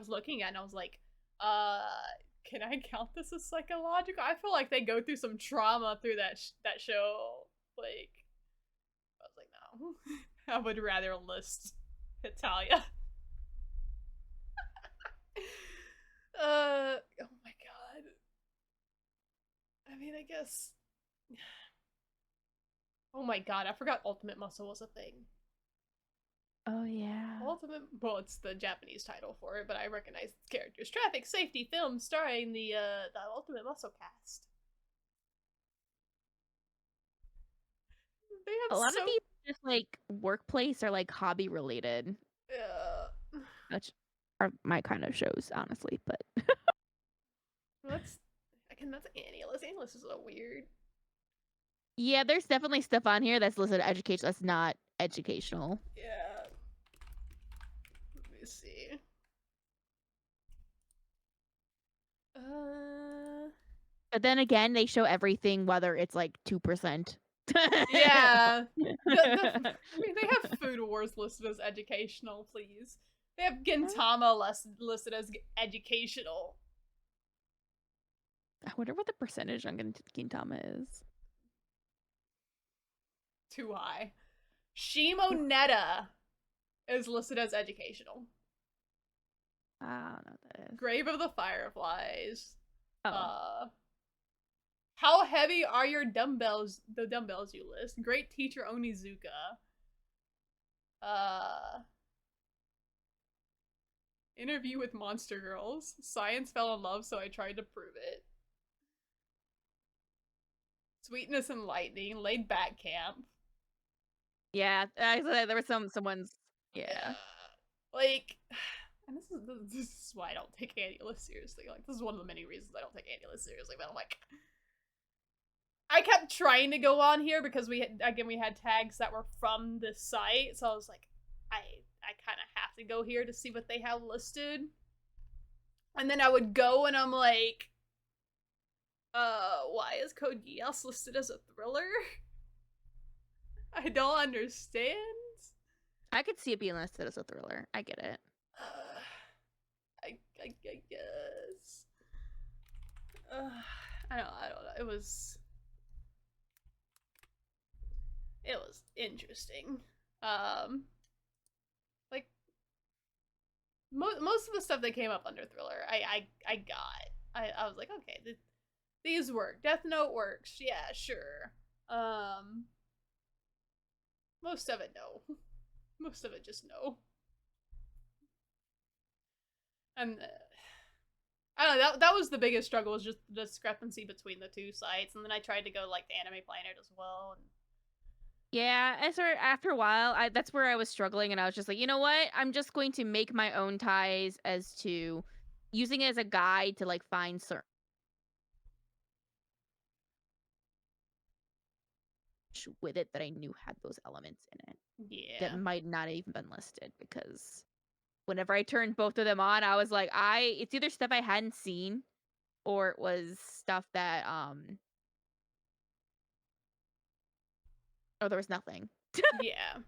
looking at, and I was like, can I count this as psychological? I feel like they go through some trauma through that show. Like, I was like, no. I would rather list Italia. Oh my god. I mean, I guess. Oh my god, I forgot Ultimate Muscle was a thing. Oh yeah. Well, it's the Japanese title for it, but I recognize its characters. Traffic safety film starring the Ultimate Muscle cast. They have a lot of these just like workplace or like hobby related. Which are my kind of shows, honestly, but that's Annulus. Annulus is so weird. Yeah, there's definitely stuff on here that's listed educational that's not educational. Yeah. Let me see. But then again, they show everything, whether it's like 2%. Yeah. I mean, they have Food Wars listed as educational, please. They have Gintama listed as educational. I wonder what the percentage on Gintama is. Too high. Shimonetta is listed as educational. I don't know what that is. Grave of the Fireflies. Oh. How heavy are your dumbbells? The dumbbells you list. Great Teacher Onizuka. Interview with Monster Girls. Science fell in love, so I tried to prove it. Sweetness and Lightning. Laid Back Camp. Yeah, there was someone's. Yeah. Like, and this is why I don't take Annulus seriously. Like, this is one of the many reasons I don't take Annulus seriously. But I'm like, I kept trying to go on here because we had tags that were from this site, so I was like, I kind of have to go here to see what they have listed. And then I would go and I'm like, why is Code Geass listed as a thriller? I don't understand. I could see it being listed as a thriller. I get it. I guess. I don't know. It was interesting. Like most of the stuff that came up under thriller, I got. I was like, okay, these work. Death Note works. Yeah, sure. Most of it, no. Most of it, just no. And I don't know, that was the biggest struggle, was just the discrepancy between the two sites. And then I tried to go like the Anime Planet as well. And yeah, after a while, that's where I was struggling, and I was just like, you know what? I'm just going to make my own ties as to using it as a guide to like find certain with it that I knew had those elements in it. Yeah. That might not have even been listed, because whenever I turned both of them on, I was like, it's either stuff I hadn't seen or it was stuff that there was nothing. Yeah.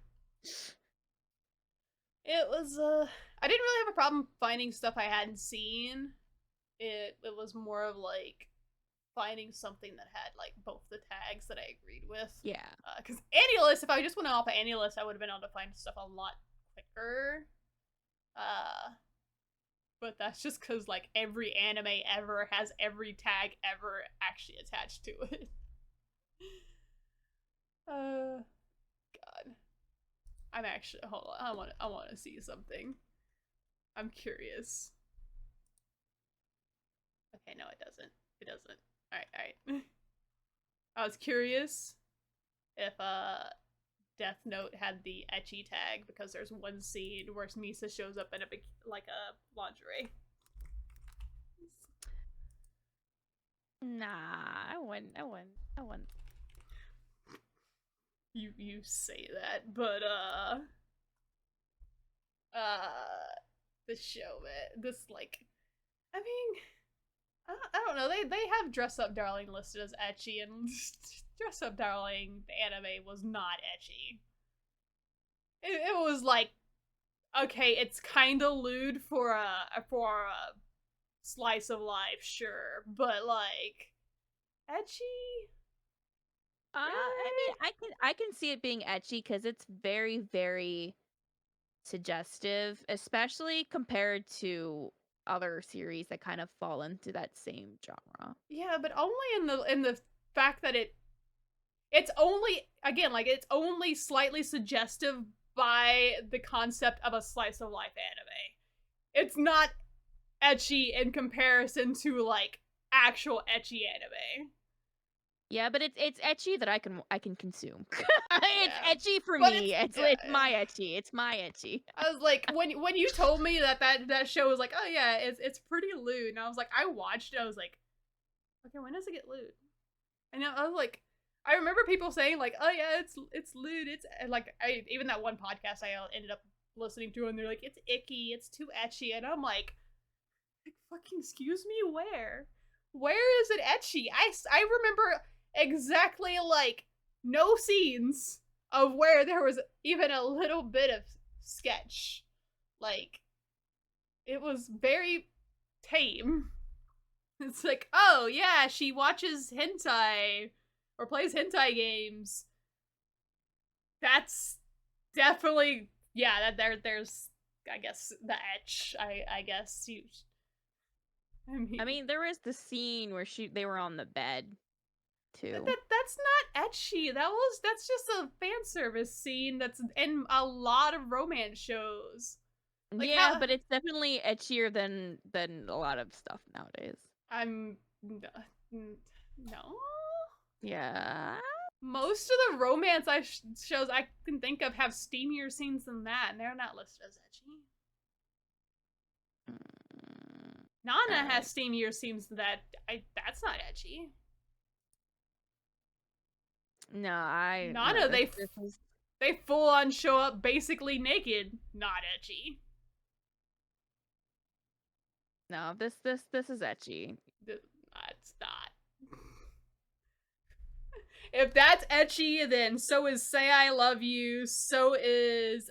It was I didn't really have a problem finding stuff I hadn't seen. It was more of like finding something that had like both the tags that I agreed with. Yeah. Because Annulus, if I just went off of Annulus, I would have been able to find stuff a lot quicker. But that's just because like every anime ever has every tag ever actually attached to it. God. I'm actually, hold on. I want to see something. I'm curious. Okay, no, it doesn't. It doesn't. Alright. I was curious if Death Note had the ecchi tag because there's one scene where Misa shows up in a lingerie. Nah, I wouldn't. You say that, but the show, man, this like, I mean, I don't know. They have Dress Up Darling listed as ecchi, and Dress Up Darling the anime was not ecchi. It was like, okay, it's kind of lewd for a slice of life, sure, but like ecchi. I mean, I can see it being ecchi because it's very, very suggestive, especially compared to other series that kind of fall into that same genre. Yeah, but only in the fact that it's only, again, like it's only slightly suggestive by the concept of a slice of life anime. It's not ecchi in comparison to like actual ecchi anime. Yeah, but it's ecchi that I can consume. Yeah. It's ecchi for But me. It's my ecchi. It's my ecchi. I was like, when you told me that show was like, oh yeah, it's pretty lewd, and I was like, I watched it. I was like, okay, when does it get lewd? And I was like, I remember people saying like, oh yeah, it's lewd. It's like, even that one podcast I ended up listening to, and they're like, it's icky, it's too ecchi, and I'm like fucking excuse me, where is it ecchi? I remember exactly like no scenes of where there was even a little bit of sketch. Like, it was very tame. It's like, oh yeah, she watches hentai or plays hentai games. That's definitely, yeah, there's I guess the etch. I guess you I mean, there was the scene where they were on the bed too. That's not ecchi. That's just a fan service scene that's in a lot of romance shows. Like, yeah, but it's definitely etchier than a lot of stuff nowadays. I'm no. Yeah. Most of the romance shows I can think of have steamier scenes than that, and they're not listed as ecchi. Nana has steamier scenes than that. That's not ecchi. No, Nana, no, they full on show up basically naked. Not ecchi. No, this is ecchi. It's not. If that's ecchi, then so is Say I Love You. So is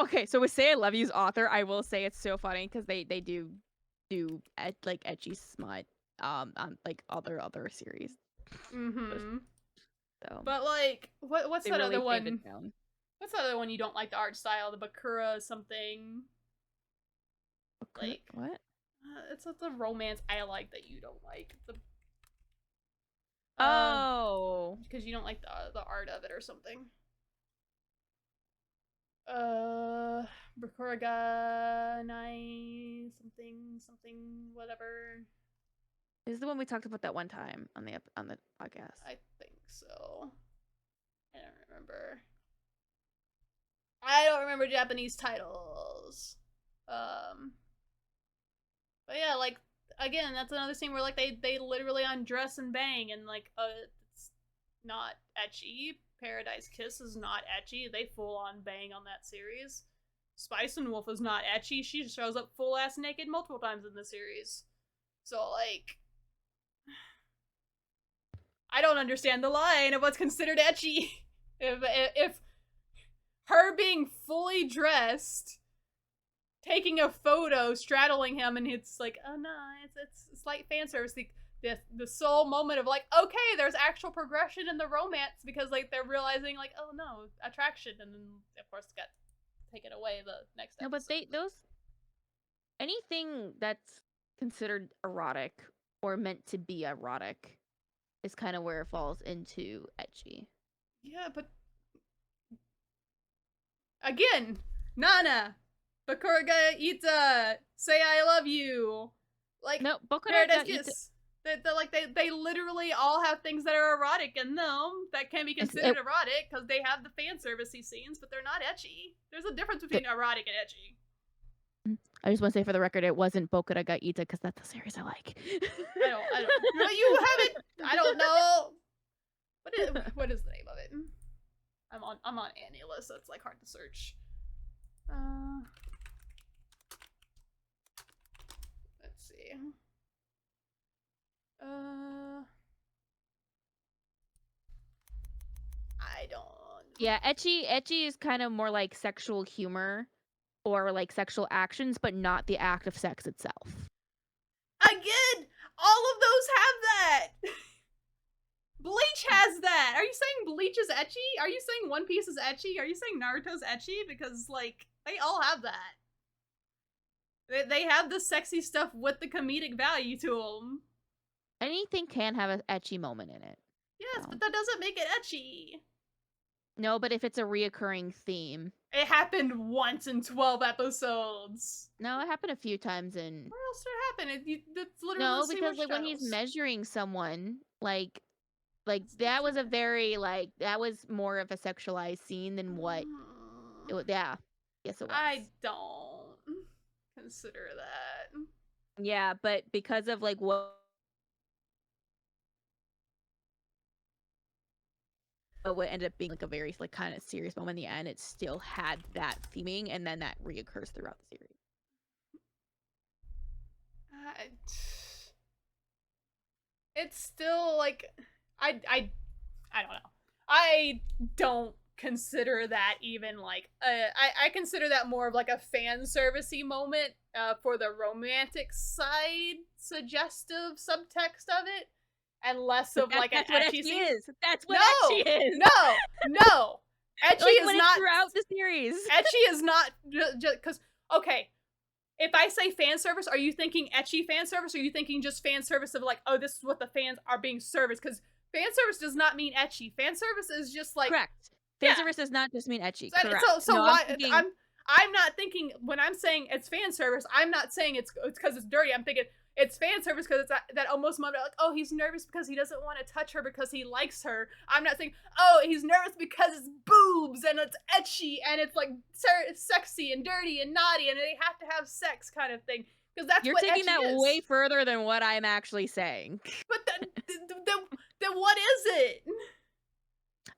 okay. So with Say I Love You's author, I will say it's so funny because they do like ecchi smut on like other series. Mm-hmm. So, but like, what's that really other one? What's the other one you don't like the art style? The Bakura something. Bakura, like what? It's the romance I like that you don't like. Oh, because you don't like the art of it or something. Bakura ga nai something whatever. This is the one we talked about that one time on the podcast. I think so. I don't remember Japanese titles. But yeah, like, again, that's another scene where like they literally undress and bang, and like it's not ecchi. Paradise Kiss is not ecchi. They full on bang on that series. Spice and Wolf is not ecchi. She shows up full ass naked multiple times in the series. So like, I don't understand the line of what's considered ecchi. If her being fully dressed, taking a photo, straddling him, and it's like, oh no, it's slight fan service. The sole moment of like, okay, there's actual progression in the romance because like they're realizing like, oh no, attraction, and then of course it got taken away the next episode. No, but those anything that's considered erotic or meant to be erotic is kind of where it falls into ecchi. Yeah, but again, Nana, Bakari ga ita, say I love you. Like, no, Paradise Kiss. They literally all have things that are erotic in them that can be considered erotic because they have the fan servicey scenes, but they're not ecchi. There's a difference between erotic and ecchi. I just want to say for the record, it wasn't Bokura ga Ita because that's the series I like. I don't. You haven't. I don't know. What is the name of it? I'm on Annulus, so it's like hard to search. Let's see. I don't. Yeah, ecchi is kind of more like sexual humor or like sexual actions, but not the act of sex itself. Again, all of those have that. Bleach has that. Are you saying Bleach is ecchi? Are you saying One Piece is ecchi? Are you saying Naruto's ecchi? Because like they all have that. They have the sexy stuff with the comedic value to them. Anything can have an ecchi moment in it. Yes, but that doesn't make it ecchi. No, but if it's a reoccurring theme. It happened once in 12 episodes. No, it happened a few times in... Where else did it happen? It's literally no, because like when he's measuring someone, like that was a very, like, that was more of a sexualized scene than what... It was, yeah. Yes, it was. I don't consider that. Yeah, but because of like what ended up being like a very like kind of serious moment in the end, it still had that theming, and then that reoccurs throughout the series. It's still like I don't know. I don't consider that even like I consider that more of like a fan servicey moment for the romantic side, suggestive subtext of it. And less of like an ecchi scene. That's what ecchi is. No. Ecchi like is not throughout the series. Ecchi is not just because. Okay, if I say fan service, are you thinking ecchi fan service, or are you thinking just fan service of like, oh, this is what the fans are being serviced? Because fan service does not mean ecchi. Fan service is just like correct. Fan service does not just mean ecchi. Correct. So no, why I'm not thinking when I'm saying it's fan service. I'm not saying it's because it's dirty. I'm thinking it's fan service because it's that almost moment like, oh, he's nervous because he doesn't want to touch her because he likes her. I'm not saying, oh, he's nervous because it's boobs and it's ecchi and it's like sexy and dirty and naughty and they have to have sex kind of thing. Because that's you're what taking that is. way further than what I'm actually saying. But then what is it?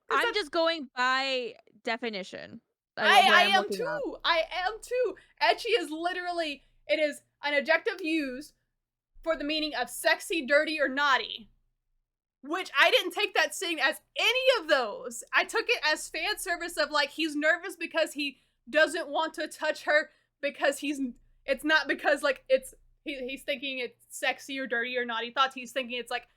I'm just going by definition. I am too. I am too. Ecchi is literally, it is an adjective used for the meaning of sexy, dirty, or naughty. Which I didn't take that scene as any of those. I took it as fan service of like, he's nervous because he doesn't want to touch her because it's not because like he's thinking it's sexy or dirty or naughty thoughts. He's thinking it's like,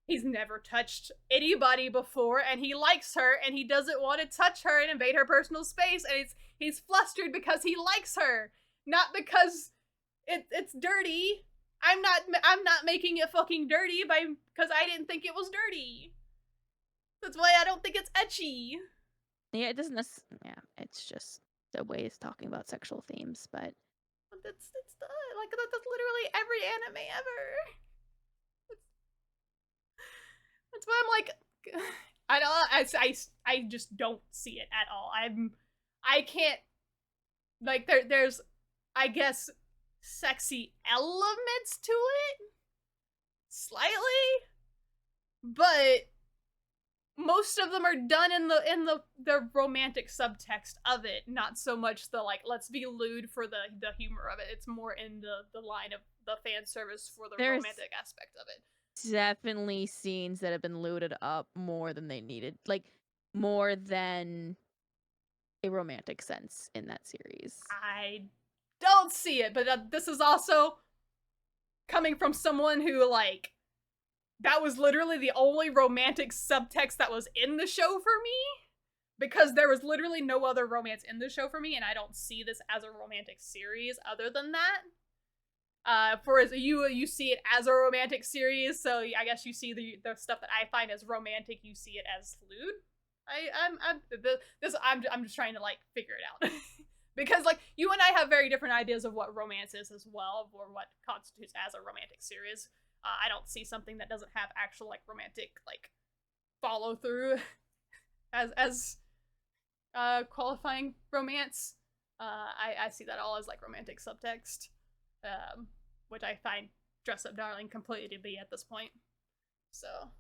he's never touched anybody before and he likes her and he doesn't want to touch her and invade her personal space and he's flustered because he likes her. Not because it's dirty. I'm not making it fucking dirty because I didn't think it was dirty. That's why I don't think it's ecchi. Yeah, it doesn't. Yeah, it's just the way it's talking about sexual themes, but that's literally every anime ever. That's why I'm like, I just don't see it at all. I can't like there's I guess sexy elements to it slightly, but most of them are done in the romantic subtext of it, not so much the like let's be lewd for the humor of it. It's more in the line of the fan service for the romantic aspect of it. Definitely scenes that have been looted up more than they needed, like more than a romantic sense in that series. I don't see it, but this is also coming from someone who like that was literally the only romantic subtext that was in the show for me, because there was literally no other romance in the show for me, and I don't see this as a romantic series other than that. For as you see it as a romantic series, so I guess you see the stuff that I find as romantic, you see it as lewd. I'm just trying to like figure it out. Because like you and I have very different ideas of what romance is as well, or what constitutes as a romantic series. I don't see something that doesn't have actual like romantic like follow through as qualifying romance. I see that all as like romantic subtext, which I find Dress Up Darling completely to be at this point. So,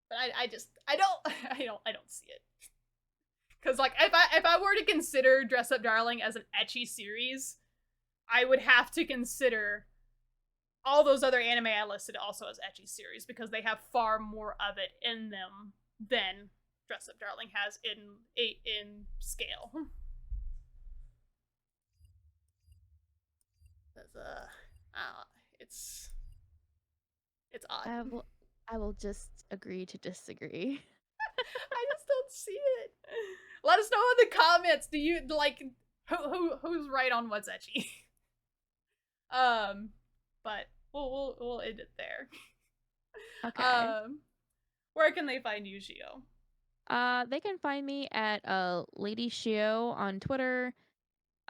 but I don't see it. Because like if I were to consider Dress Up Darling as an ecchi series, I would have to consider all those other anime I listed also as ecchi series, because they have far more of it in them than Dress Up Darling has in scale. It's odd. I will just agree to disagree. I just don't see it. Let us know in the comments. Do you like who's right on what's ecchi? But we'll end it there. Okay. Where can they find you, Shio? They can find me at Lady Shio on Twitter.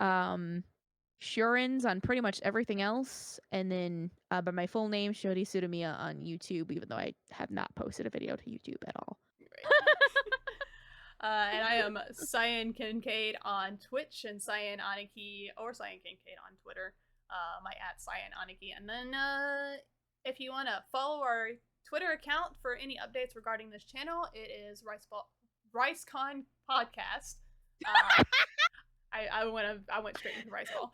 Shurins on pretty much everything else, and then by my full name, Shodi Sudamiya on YouTube, even though I have not posted a video to YouTube at all. Right. And I am Cyan Kincaid on Twitch, and Cyan Aniki, or Cyan Kincaid on Twitter. My @ Cyan Aniki. And then if you want to follow our Twitter account for any updates regarding this channel, it is RiceCon Podcast. I went straight into Rice Ball.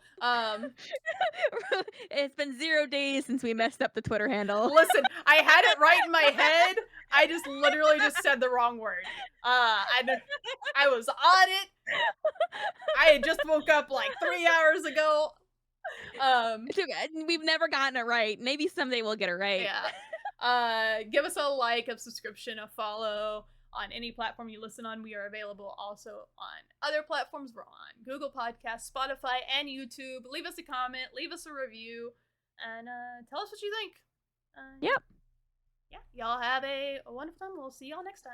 It's been 0 days since we messed up the Twitter handle. Listen, I had it right in my head. I just literally just said the wrong word. I was on it. I had just woke up like 3 hours ago. We've never gotten it right. Maybe someday we'll get it right. Yeah. Give us a like, a subscription, a follow on any platform you listen on. We are available also on other platforms. We're on Google Podcasts, Spotify, and YouTube. Leave us a comment, leave us a review, and tell us what you think. Yep. Yeah, y'all have a wonderful time. We'll see y'all next time.